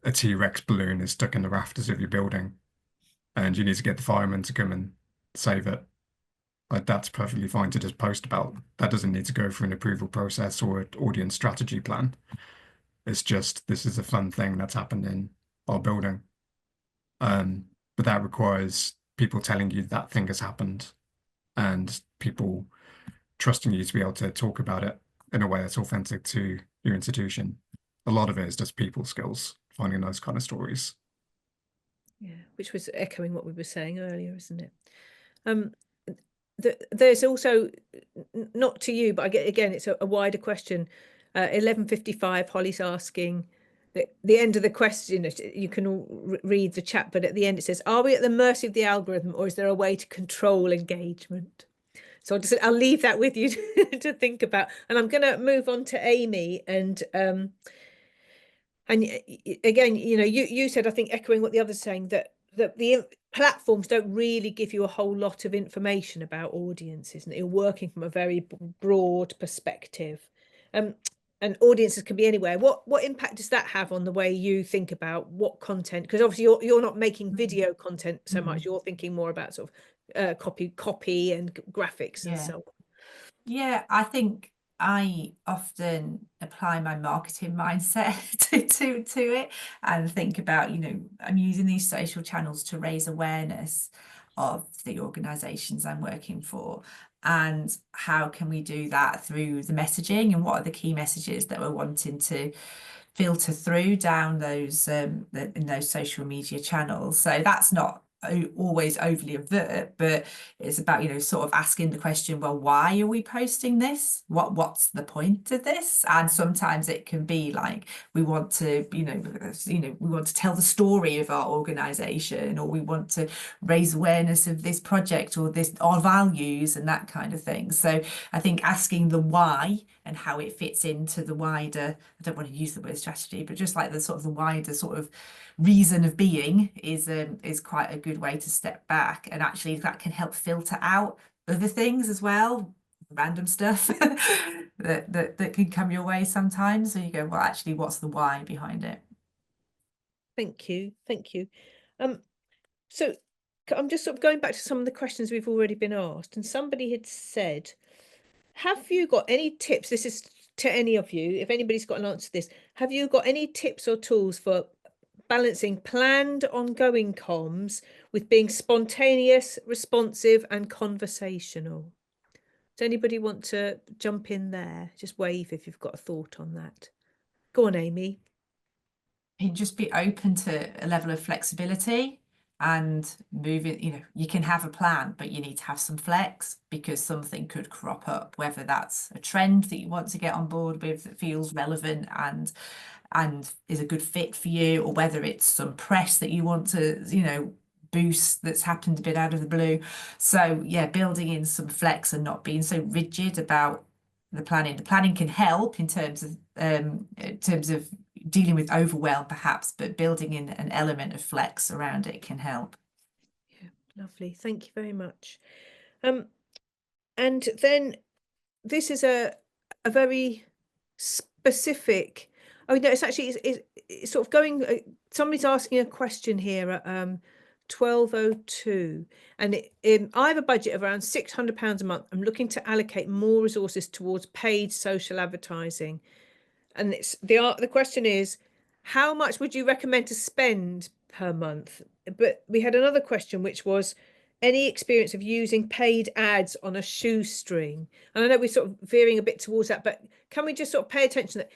a T-Rex balloon is stuck in the rafters of your building and you need to get the firemen to come and save it. Like that's perfectly fine to just post about. That doesn't need to go through an approval process or an audience strategy plan. It's just, this is a fun thing that's happened in our building. But that requires people telling you that thing has happened and people trusting you to be able to talk about it in a way that's authentic to your institution. A lot of it is just people skills, finding those kind of stories. Yeah, which was echoing what we were saying earlier, isn't it? There's also, not to you, but again, it's a wider question. 11:55, Holly's asking, the end of the question, you can all read the chat, but at the end it says, are we at the mercy of the algorithm or is there a way to control engagement? So I'll leave that with you to think about. And I'm going to move on to Amy. And again, you said, I think echoing what the others are saying, that the platforms don't really give you a whole lot of information about audiences, and you're working from a very broad perspective. And audiences can be anywhere. What impact does that have on the way you think about what content? Because obviously you're not making video content so much. You're thinking more about sort of copy and graphics and so on. Yeah, I think I often apply my marketing mindset to it and think about, I'm using these social channels to raise awareness of the organisations I'm working for, and how can we do that through the messaging, and what are the key messages that we're wanting to filter through down those in those social media channels. So that's not always overly overt, but it's about sort of asking the question, well, why are we posting this? What's the point of this? And sometimes it can be like we want to we want to tell the story of our organization, or we want to raise awareness of this project or our values and that kind of thing. So I think asking the why and how it fits into the wider, I don't want to use the word strategy, but just like the sort of the wider sort of reason of being is quite a good way to step back, and actually that can help filter out other things as well, random stuff that can come your way sometimes. So you go, well, actually, what's the why behind it? Thank you. So I'm just sort of going back to some of the questions we've already been asked, and somebody had said, have you got any tips? This is to any of you, if anybody's got an answer to this, have you got any tips or tools for balancing planned ongoing comms with being spontaneous, responsive and conversational? Does anybody want to jump in there? Just wave if you've got a thought on that. Go on, Amy. You just be open to a level of flexibility and moving. You can have a plan, but you need to have some flex, because something could crop up, whether that's a trend that you want to get on board with that feels relevant and is a good fit for you, or whether it's some press that you want to boost that's happened a bit out of the blue. So yeah, building in some flex and not being so rigid about the planning. The planning can help in terms of dealing with overwhelm perhaps, but building in an element of flex around it can help. Yeah, lovely. Thank you very much. And then this is a very specific. Oh no, it's actually it's sort of going. Somebody's asking a question here at 12:02, and I have a budget of around £600 a month. I'm looking to allocate more resources towards paid social advertising, and it's the question is, how much would you recommend to spend per month? But we had another question, which was, any experience of using paid ads on a shoestring? And I know we're sort of veering a bit towards that, but can we just sort of pay attention that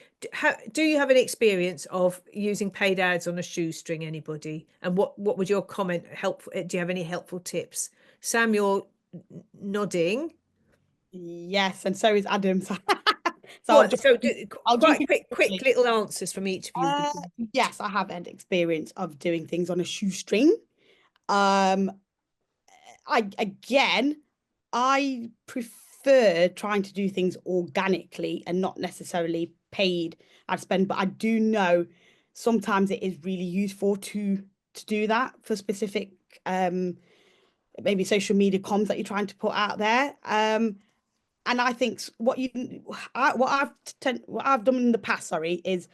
do you have any experience of using paid ads on a shoestring, anybody? And what would your comment helpful? Do you have any helpful tips? Sam, you're nodding. Yes, and so is Adam. So Well, I'll quite jump quick little answers from each of you. yes, I have had experience of doing things on a shoestring. I prefer trying to do things organically and not necessarily paid ad spend, but I do know sometimes it is really useful to do that for specific maybe social media comms that you're trying to put out there. And I think what I've done in the past, is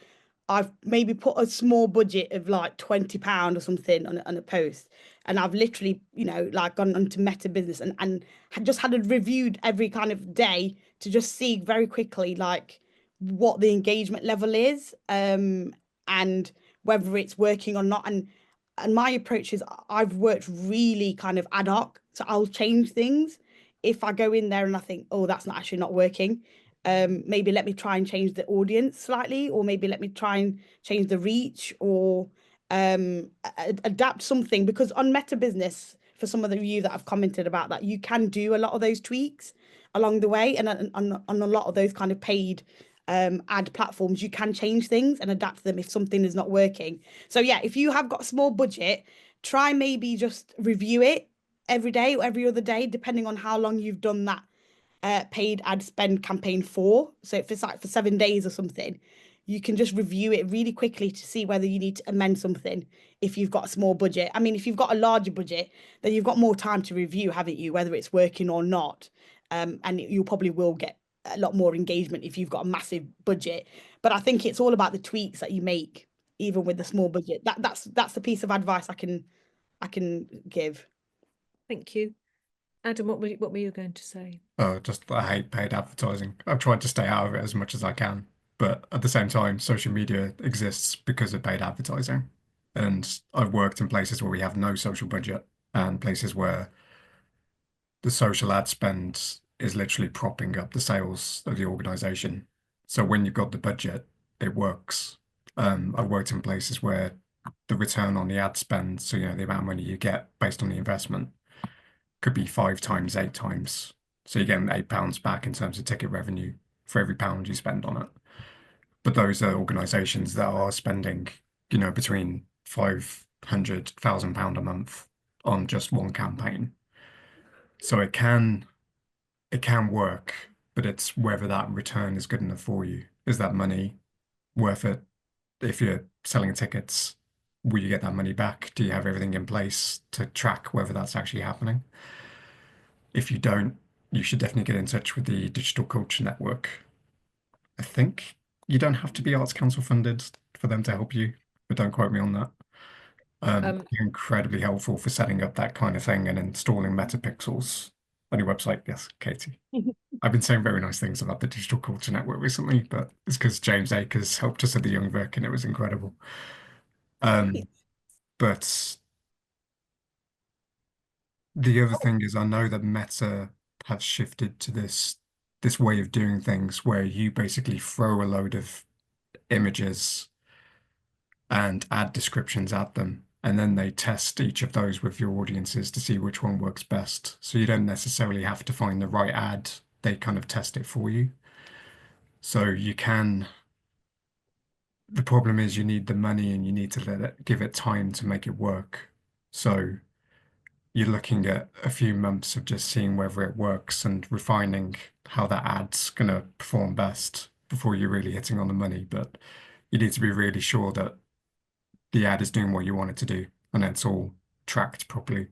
I've maybe put a small budget of like £20 or something on a post, and I've literally, like gone onto Meta Business and had just had it reviewed every kind of day to just see very quickly like what the engagement level is, and whether it's working or not. And my approach is I've worked really kind of ad hoc, so I'll change things if I go in there and I think, oh, that's actually not working. Maybe let me try and change the audience slightly, or maybe let me try and change the reach, or adapt something. Because on Meta Business, for some of the you that have commented about that, you can do a lot of those tweaks along the way, and on a lot of those kind of paid ad platforms, you can change things and adapt them if something is not working. So yeah, if you have got a small budget, try maybe just review it every day or every other day, depending on how long you've done that paid ad spend campaign for. So if it's like for 7 days or something, you can just review it really quickly to see whether you need to amend something if you've got a small budget. I mean, if you've got a larger budget, then you've got more time to review, haven't you, whether it's working or not. And you probably will get a lot more engagement if you've got a massive budget. But I think it's all about the tweaks that you make, even with the small budget. That's the piece of advice I can give. Thank you. Adam, what were you going to say? Just I hate paid advertising. I've tried to stay out of it as much as I can, but at the same time, social media exists because of paid advertising. And I've worked in places where we have no social budget and places where the social ad spend is literally propping up the sales of the organization. So when you've got the budget, it works. I've worked in places where the return on the ad spend, so the amount of money you get based on the investment, could be 5 times, 8 times. So you're getting £8 back in terms of ticket revenue for every pound you spend on it. But those are organizations that are spending, between £500,000 a month on just one campaign. So it can work, but it's whether that return is good enough for you. Is that money worth it? If you're selling tickets, will you get that money back? Do you have everything in place to track whether that's actually happening? If you don't, you should definitely get in touch with the Digital Culture Network. I think you don't have to be Arts Council funded for them to help you, but don't quote me on that. They're incredibly helpful for setting up that kind of thing and installing metapixels on your website. Yes, Katie. I've been saying very nice things about the Digital Culture Network recently, but it's because James Akers helped us at the Young Vic and it was incredible. But the other thing is, I know that Meta has shifted to this way of doing things where you basically throw a load of images and add descriptions at them, and then they test each of those with your audiences to see which one works best. So you don't necessarily have to find the right ad, they kind of test it for you. So you can, the problem is you need the money and you need to give it time to make it work. So you're looking at a few months of just seeing whether it works and refining how that ad's going to perform best before you're really hitting on the money. But you need to be really sure that the ad is doing what you want it to do, and it's all tracked properly.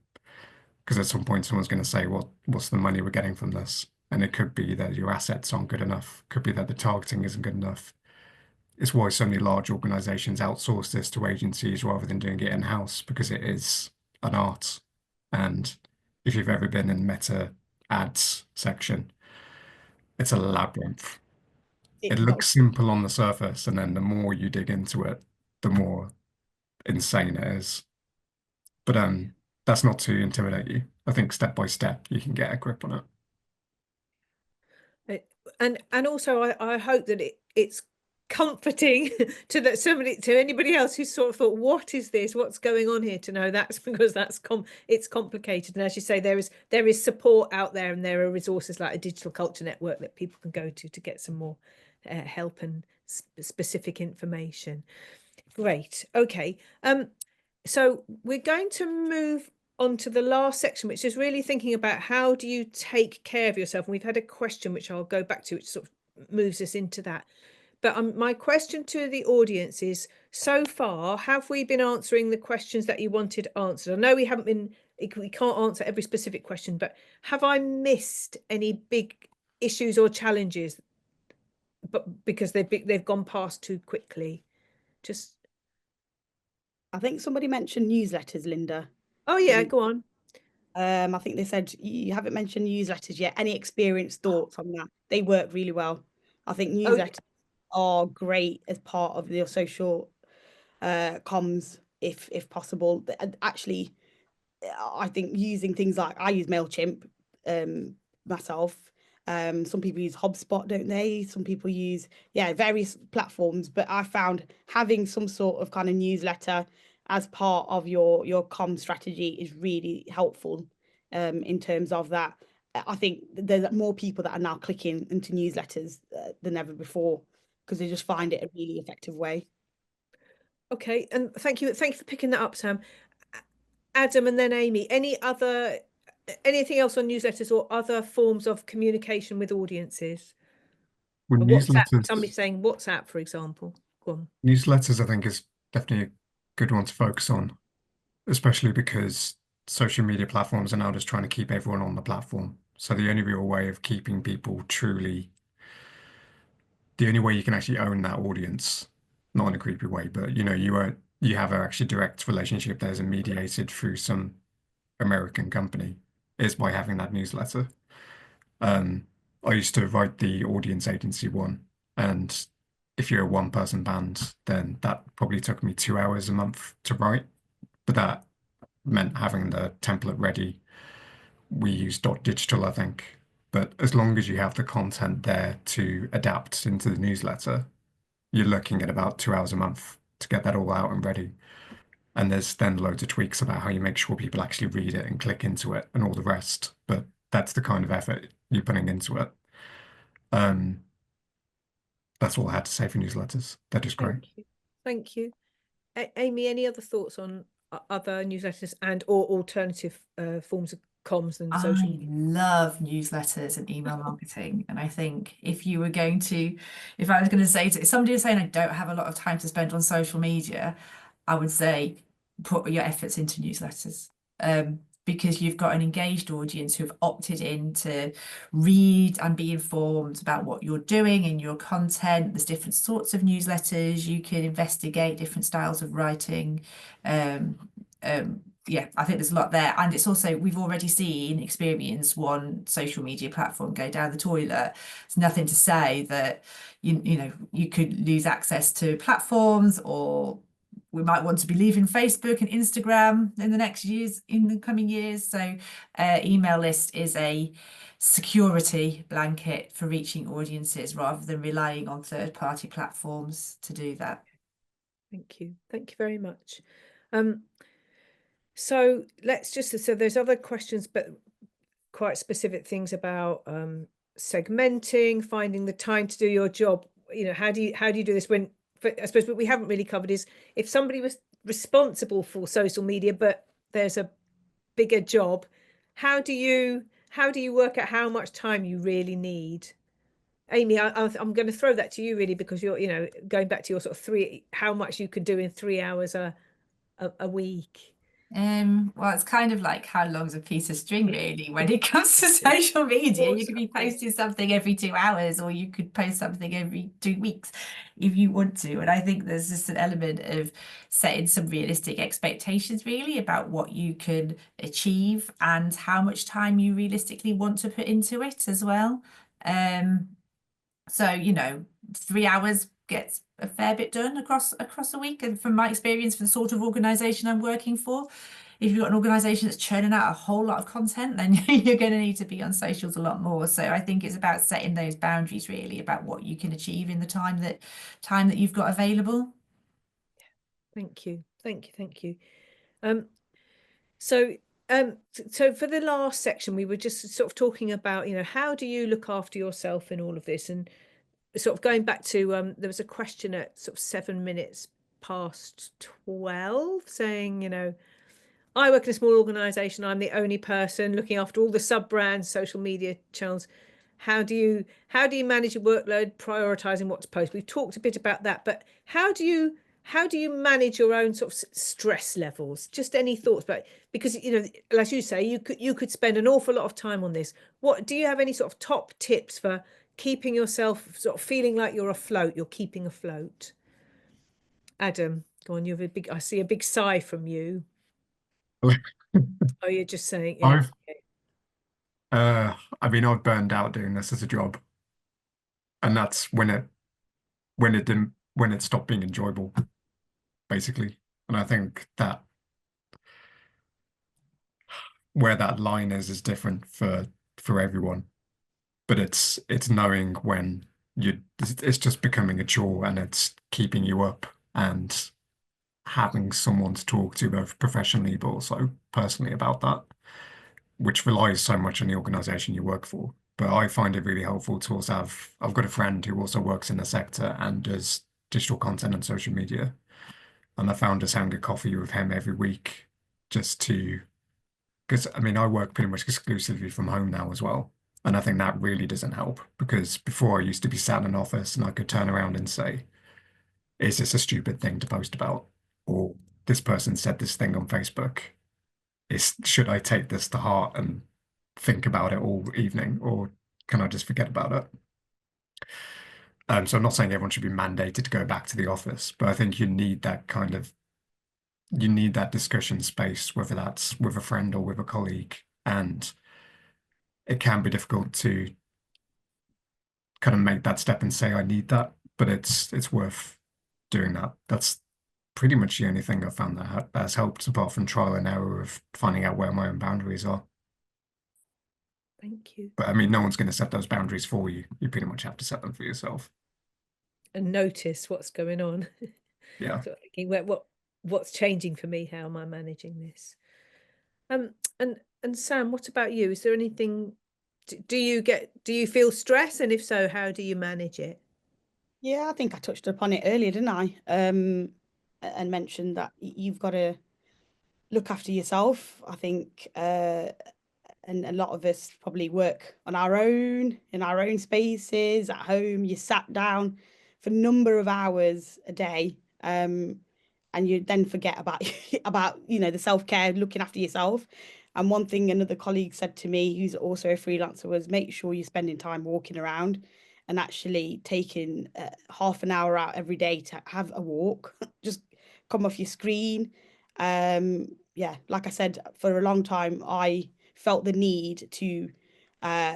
Because at some point, someone's going to say, what's the money we're getting from this? And it could be that your assets aren't good enough. Could be that the targeting isn't good enough. It's why so many large organizations outsource this to agencies rather than doing it in-house, because it is an art. And if you've ever been in Meta ads section, it's a labyrinth. It It's not. looks simple on the surface, and then the more you dig into it, the more insane it is. But that's not to intimidate you. I think step by step you can get a grip on it. And also I hope that it's comforting to anybody else who's sort of thought, what is this, what's going on here, to know that's because it's complicated. And as you say, there is support out there, and there are resources like a digital culture network that people can go to get some more help and specific information. Great. Okay, so we're going to move on to the last section, which is really thinking about how do you take care of yourself. And we've had a question which I'll go back to, which sort of moves us into that. But my question to the audience is, so far, have we been answering the questions that you wanted answered? I know we can't answer every specific question, but have I missed any big issues or challenges, but because they've gone past too quickly? I think somebody mentioned newsletters, Linda. Oh yeah, go on. I think they said you haven't mentioned newsletters yet. Any experienced thoughts on that? They work really well. I think newsletters are great as part of your social comms, if possible. Actually, I think using things like, I use MailChimp myself. Some people use HubSpot, don't they? Some people use, various platforms. But I found having some sort of kind of newsletter as part of your comm strategy is really helpful in terms of that. I think there's more people that are now clicking into newsletters than ever before, because they just find it a really effective way. Okay, and thank you for picking that up, Sam. Adam and then Amy, anything else on newsletters or other forms of communication with audiences? Well, WhatsApp, somebody's saying WhatsApp, for example. Go on. Newsletters, I think, is definitely a good one to focus on, especially because social media platforms are now just trying to keep everyone on the platform. So the only real way of keeping people the only way you can actually own that audience, not in a creepy way, but you have an actually direct relationship that isn't mediated through some American company, is by having that newsletter. I used to write the audience agency one, and if you're a one-person band, then that probably took me 2 hours a month to write. But that meant having the template ready. We use Digital, I think. But as long as you have the content there to adapt into the newsletter, you're looking at about 2 hours a month to get that all out and ready. And there's then loads of tweaks about how you make sure people actually read it and click into it and all the rest. But that's the kind of effort you're putting into it. That's all I had to say for newsletters. They're just great. Thank you. Amy, any other thoughts on other newsletters and or alternative forms of comms than social? I love newsletters and email marketing. And I think if I was going to say if somebody was saying I don't have a lot of time to spend on social media, I would say put your efforts into newsletters. Because you've got an engaged audience who have opted in to read and be informed about what you're doing in your content. There's different sorts of newsletters. You can investigate different styles of writing. Yeah, I think there's a lot there. And it's also, we've already experienced one social media platform go down the toilet. It's nothing to say that, you could lose access to platforms, or we might want to be leaving Facebook and Instagram in the coming years. So email list is a security blanket for reaching audiences rather than relying on third-party platforms to do that. Thank you very much. So there's other questions, but quite specific things about segmenting, finding the time to do your job. How do you do this when, I suppose what we haven't really covered is, if somebody was responsible for social media, but there's a bigger job, how do you work out how much time you really need? Amy, I'm going to throw that to you really, because you're, you know, going back to your sort of how much you could do in 3 hours a week. Well, it's kind of like how long's a piece of string, really, when it comes to social media. You could be posting something every 2 hours, or you could post something every 2 weeks if you want to. And I think there's just an element of setting some realistic expectations, really, about what you can achieve and how much time you realistically want to put into it as well. So, you know, 3 hours gets a fair bit done across a week. And from my experience, for the sort of organisation I'm working for, if you've got an organisation that's churning out a whole lot of content, then you're going to need to be on socials a lot more. So I think it's about setting those boundaries, really, about what you can achieve in the time that you've got available. Thank you. So for the last section, we were just sort of talking about, you know, how do you look after yourself in all of this? And sort of going back to there was a question at sort of 7 minutes past 12 saying, you know, I work in a small organisation. I'm the only person looking after all the sub-brands, social media channels. How do you manage your workload, prioritising what to post? We've talked a bit about that, but how do you manage your own sort of stress levels? Just any thoughts about it? Because, you know, as you say, you could spend an awful lot of time on this. What do you have any sort of top tips for keeping yourself sort of feeling like you're afloat, you're keeping afloat? Adam, go on. You have I see a big sigh from you. Oh, you're just saying, yeah. I mean, I've burned out doing this as a job, and that's when it stopped being enjoyable, basically. And I think that where that line is different for everyone, but it's knowing when it's just becoming a chore and it's keeping you up, and having someone to talk to both professionally but also personally about that, which relies so much on the organization you work for. But I find it really helpful to also I've got a friend who also works in the sector and does digital content and social media. And I found just having a coffee with him every week because I mean, I work pretty much exclusively from home now as well. And I think that really doesn't help, because before I used to be sat in an office and I could turn around and say, is this a stupid thing to post about? Or this person said this thing on Facebook. Should I take this to heart and think about it all evening, or can I just forget about it? So I'm not saying everyone should be mandated to go back to the office, but I think you need that discussion space, whether that's with a friend or with a colleague. And it can be difficult to kind of make that step and say, I need that, but it's worth doing that. That's pretty much the only thing I've found that has helped, apart from trial and error of finding out where my own boundaries are. Thank you. But I mean, no one's going to set those boundaries for you. You pretty much have to set them for yourself. And notice what's going on. Yeah. Sort of thinking, what's changing for me? How am I managing this? And Sam, what about you? Is there anything? Do you feel stress? And if so, how do you manage it? Yeah, I think I touched upon it earlier, didn't I? And mentioned that you've got to look after yourself. I think, and a lot of us probably work on our own, in our own spaces, at home. You sat down for a number of hours a day, and you then forget about you know, the self-care, looking after yourself. And one thing another colleague said to me, who's also a freelancer, was make sure you're spending time walking around and actually taking half an hour out every day to have a walk. Just come off your screen. Yeah, like I said, for a long time, I felt the need to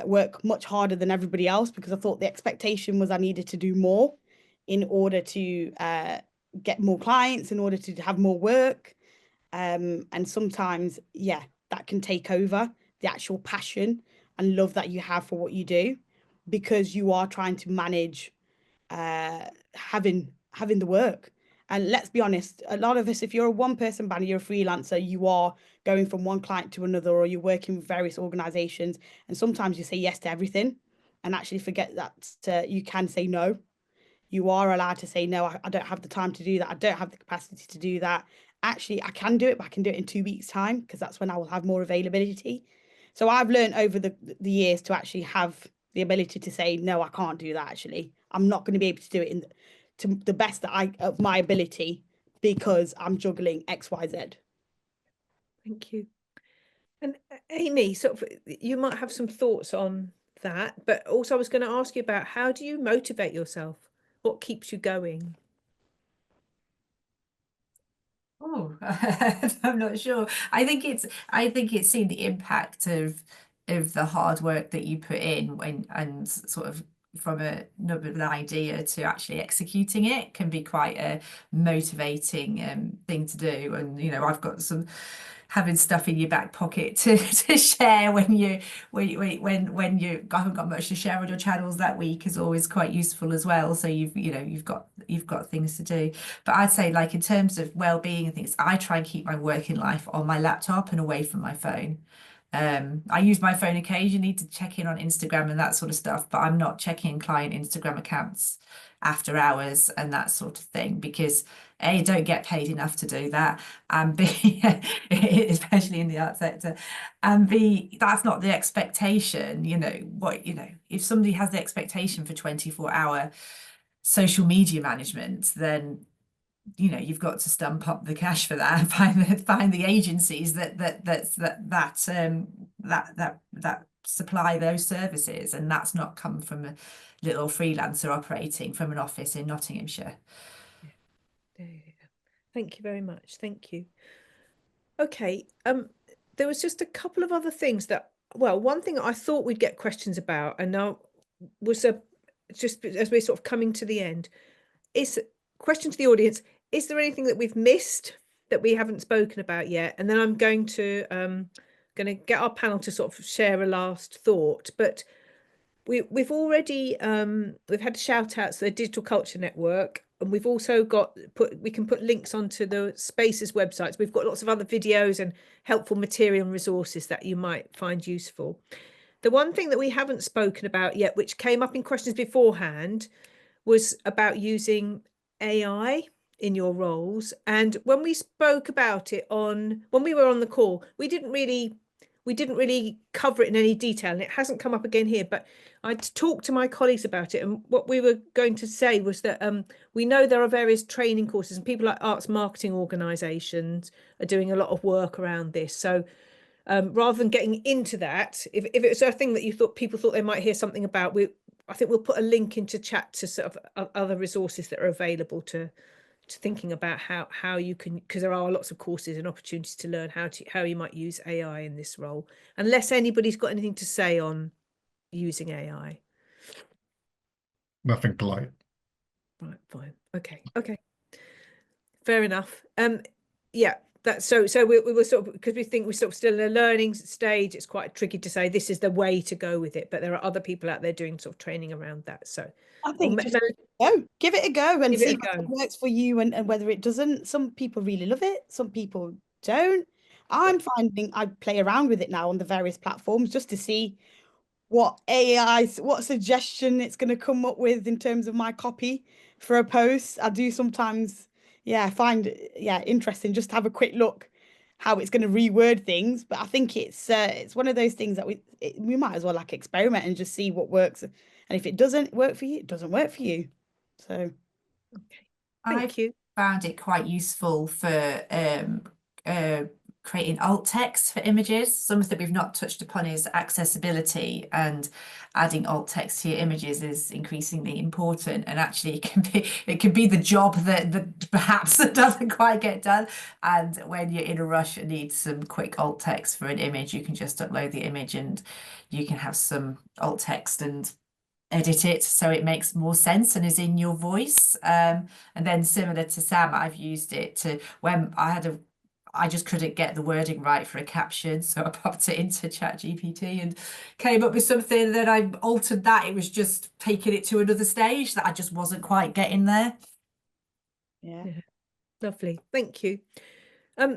work much harder than everybody else, because I thought the expectation was I needed to do more in order to get more clients, in order to have more work. And sometimes, yeah, that can take over the actual passion and love that you have for what you do, because you are trying to manage having the work. And let's be honest, a lot of us, if you're a one-person band, you're a freelancer, you are going from one client to another, or you're working with various organizations, and sometimes you say yes to everything and actually forget that you can say no. You are allowed to say, no, I don't have the time to do that. I don't have the capacity to do that. Actually, I can do it, but I can do it in 2 weeks' time, because that's when I will have more availability. So I've learned over the years to actually have the ability to say, no, I can't do that. Actually, I'm not going to be able to do it to the best of my ability because I'm juggling X, Y, Z. Thank you. And Amy, sort of, you might have some thoughts on that, but also I was going to ask you about, how do you motivate yourself? What keeps you going? Oh, I'm not sure. I think it's seeing the impact of the hard work that you put in and sort of from an idea to actually executing it can be quite a motivating thing to do. And I've got some having stuff in your back pocket to share when you haven't got much to share on your channels that week is always quite useful as well. So you've got things to do. But I'd say, like, in terms of well-being and things, I try and keep my working life on my laptop and away from my phone. I use my phone occasionally to check in on Instagram and that sort of stuff, but I'm not checking client Instagram accounts after hours and that sort of thing, because A, don't get paid enough to do that, and B, especially in the art sector, and B, that's not the expectation. If somebody has the expectation for 24-hour social media management, then you've got to stump up the cash for that and find the agencies that supply those services, and that's not come from a little freelancer operating from an office in Nottinghamshire. Yeah. Thank you very much. Thank you. Okay. There was just a couple of other things that, well, one thing I thought we'd get questions about, and now was just as we're sort of coming to the end, is question to the audience: is there anything that we've missed that we haven't spoken about yet? And then I'm going to get our panel to sort of share a last thought. But we've already we've had shout outs to the Digital Culture Network, and we've also we can put links onto the Spaces websites. We've got lots of other videos and helpful material and resources that you might find useful. The one thing that we haven't spoken about yet, which came up in questions beforehand, was about using AI in your roles. And when we spoke about it when we were on the call, we didn't really cover it in any detail, and it hasn't come up again here, but I talked to my colleagues about it, and what we were going to say was that we know there are various training courses, and people like arts marketing organisations are doing a lot of work around this. So rather than getting into that, if it was a thing that people thought they might hear something about, I think we'll put a link into chat to sort of other resources that are available to thinking about how you can, because there are lots of courses and opportunities to learn how you might use AI in this role, unless anybody's got anything to say on using AI. Nothing polite. Right, fine. Okay. Fair enough. Yeah, that's so we were sort of, because we think we're sort of still in a learning stage, it's quite tricky to say this is the way to go with it, but there are other people out there doing sort of training around that. So I think just give it a go and see if it works for you and whether it doesn't. Some people really love it, some people don't. I'm finding I play around with it now on the various platforms just to see what suggestion it's going to come up with in terms of my copy for a post. I do sometimes, find interesting just to have a quick look how it's going to reword things. But I think it's one of those things that we might as well like experiment and just see what works. And if it doesn't work for you, it doesn't work for you. So, okay, thank you. Found it quite useful for creating alt text for images. Something we've not touched upon is accessibility, and adding alt text to your images is increasingly important, and actually it can be the job that perhaps doesn't quite get done, and when you're in a rush and need some quick alt text for an image, you can just upload the image and you can have some alt text and edit it so it makes more sense and is in your voice. And then similar to Sam, I've used it to when I just couldn't get the wording right for a caption, so I popped it into ChatGPT and came up with something that I altered that. It was just taking it to another stage that I just wasn't quite getting there. Yeah. Lovely, thank you.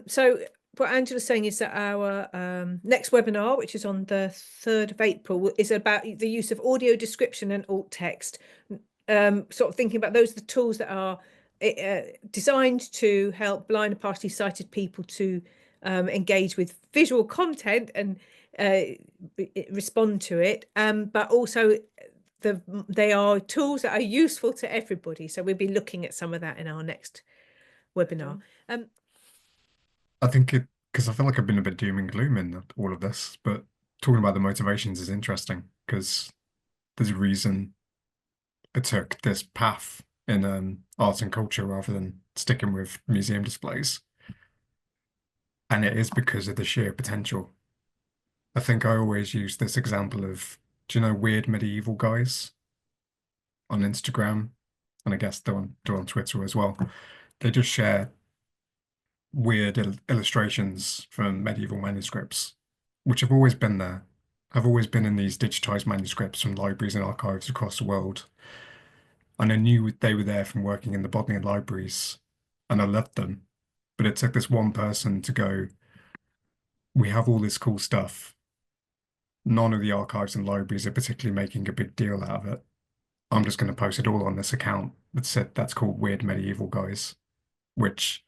So what Angela's saying is that our next webinar, which is on the 3rd of April, is about the use of audio description and alt text. Sort of thinking about those are the tools that are designed to help blind and partially sighted people to engage with visual content and respond to it, but also they are tools that are useful to everybody. So we'll be looking at some of that in our next webinar. I think because I feel like I've been a bit doom and gloom in all of this, but talking about the motivations is interesting because there's a reason I took this path in arts and culture rather than sticking with museum displays. And it is because of the sheer potential. I think I always use this example of, do you know Weird Medieval Guys on Instagram? And I guess they're on Twitter as well. They just share weird illustrations from medieval manuscripts, which have always been there. Have always been in these digitized manuscripts from libraries and archives across the world. And I knew they were there from working in the Bodleian libraries, and I loved them. But it took this one person to go, we have all this cool stuff. None of the archives and libraries are particularly making a big deal out of it. I'm just going to post it all on this account that's called Weird Medieval Guys, which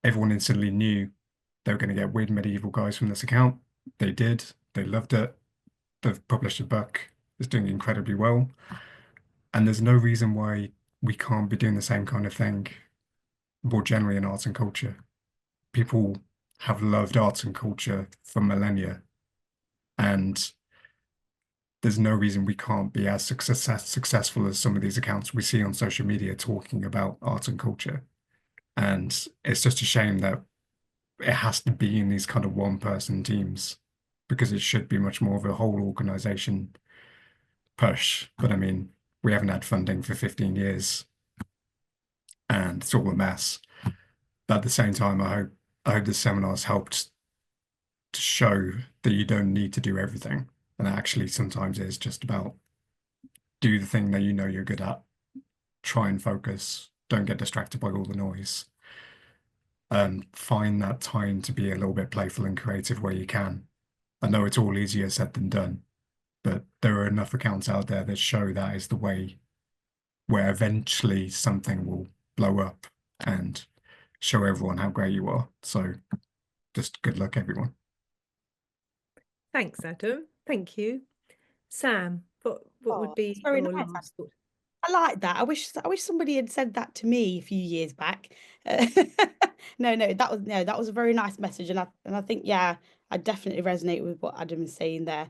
everyone instantly knew they were going to get Weird Medieval Guys from this account. They did. They loved it. They've published a book. It's doing incredibly well. And there's no reason why we can't be doing the same kind of thing more generally in arts and culture. People have loved arts and culture for millennia. And there's no reason we can't be as successful as some of these accounts we see on social media talking about arts and culture. And it's just a shame that it has to be in these kind of one-person teams because it should be much more of a whole organization push. But I mean, we haven't had funding for 15 years and it's all a mess. But at the same time, I hope this seminar's helped to show that you don't need to do everything. And actually sometimes it's just about do the thing that you know you're good at, try and focus, don't get distracted by all the noise. Find that time to be a little bit playful and creative where you can. I know it's all easier said than done, but there are enough accounts out there that show that is the way where eventually something will blow up and show everyone how great you are. So just good luck, everyone. Thanks, Adam. Thank you. Sam, what would be that's very your nice, last thought? I like that. I wish somebody had said that to me a few years back. No, that was a very nice message, and I think yeah, I definitely resonate with what Adam is saying there.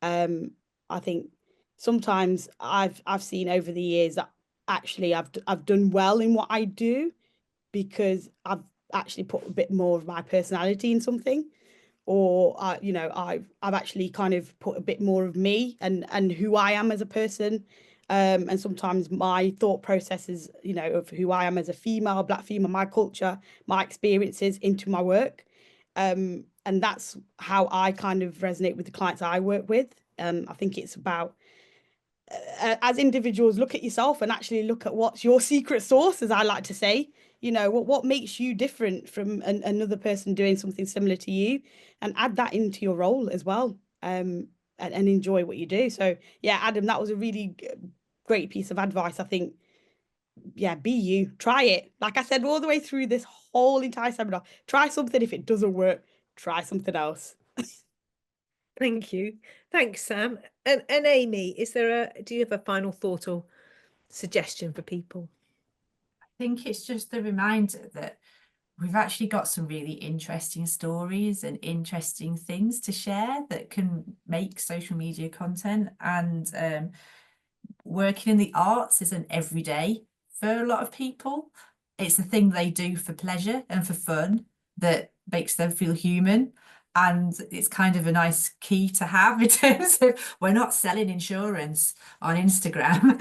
I think sometimes I've seen over the years that actually I've done well in what I do because I've actually put a bit more of my personality in something, or I've actually kind of put a bit more of me and who I am as a person. And sometimes my thought processes, of who I am as a female, Black female, my culture, my experiences into my work. And that's how I kind of resonate with the clients I work with. I think it's about, as individuals, look at yourself and actually look at what's your secret sauce, as I like to say. What makes you different from another person doing something similar to you, and add that into your role as well. And enjoy what you do. So yeah, Adam, that was a really great piece of advice. I think, yeah, be you, try it. Like I said, all the way through this whole entire seminar, try something. If it doesn't work, try something else. Thank you. Thanks, Sam. And Amy, do you have a final thought or suggestion for people? I think it's just a reminder that we've actually got some really interesting stories and interesting things to share that can make social media content. And working in the arts isn't every day for a lot of people. It's the thing they do for pleasure and for fun that makes them feel human. And it's kind of a nice key to have in terms of we're not selling insurance on Instagram.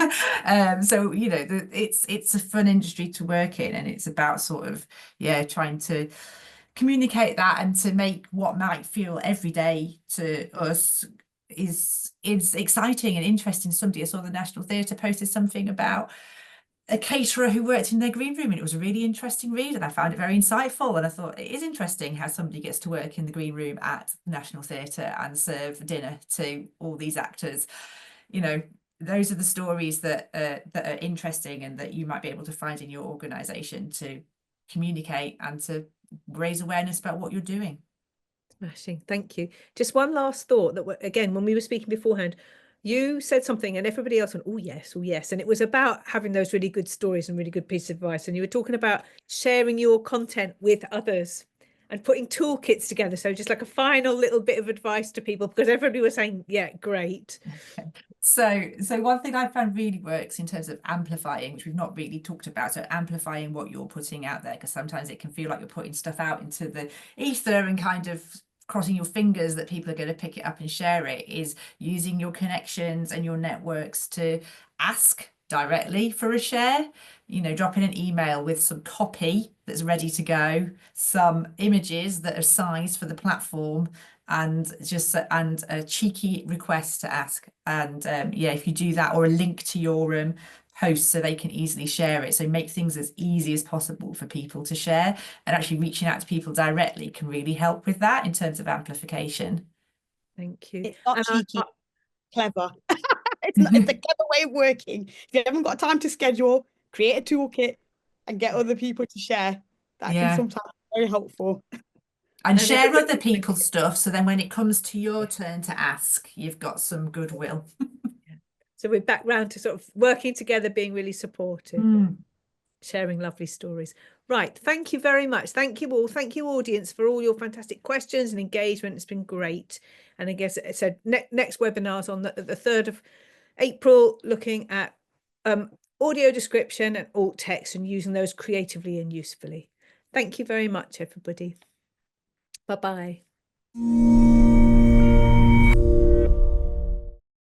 So, it's a fun industry to work in, and it's about sort of, trying to communicate that and to make what might feel every day to us is exciting and interesting. Somebody, I saw the National Theatre posted something about a caterer who worked in their green room, and it was a really interesting read, and I found it very insightful. And I thought it is interesting how somebody gets to work in the green room at the National Theatre and serve dinner to all these actors. Those are the stories that are interesting and that you might be able to find in your organisation to communicate and to raise awareness about what you're doing. Smashing. Thank you. Just one last thought that, again, when we were speaking beforehand, you said something and everybody else went, oh, yes, oh, yes. And it was about having those really good stories and really good pieces of advice. And you were talking about sharing your content with others and putting toolkits together. So just like a final little bit of advice to people, because everybody was saying, yeah, great. So one thing I found really works in terms of amplifying, which we've not really talked about, so amplifying what you're putting out there, because sometimes it can feel like you're putting stuff out into the ether and kind of crossing your fingers that people are going to pick it up and share it, is using your connections and your networks to ask directly for a share. You know, dropping an email with some copy that's ready to go, some images that are sized for the platform, and just and a cheeky request to ask. And yeah, if you do that, or a link to your post so they can easily share it. So make things as easy as possible for people to share, and actually reaching out to people directly can really help with that in terms of amplification. Thank you. It's not And cheeky, clever. It's a clever way of working. If you haven't got time to schedule, create a toolkit and get other people to share. That can Yeah. sometimes be very helpful. And And share everybody- other people's stuff, so then when it comes to your turn to ask, you've got some goodwill. So we're back round to sort of working together, being really supportive. Mm. Sharing lovely stories. Right. Thank you very much. Thank you all. Thank you, audience, for all your fantastic questions and engagement. It's been great. And I guess it said next webinars on the 3rd of April, looking at audio description and alt text and using those creatively and usefully. Thank you very much, everybody. Bye-bye.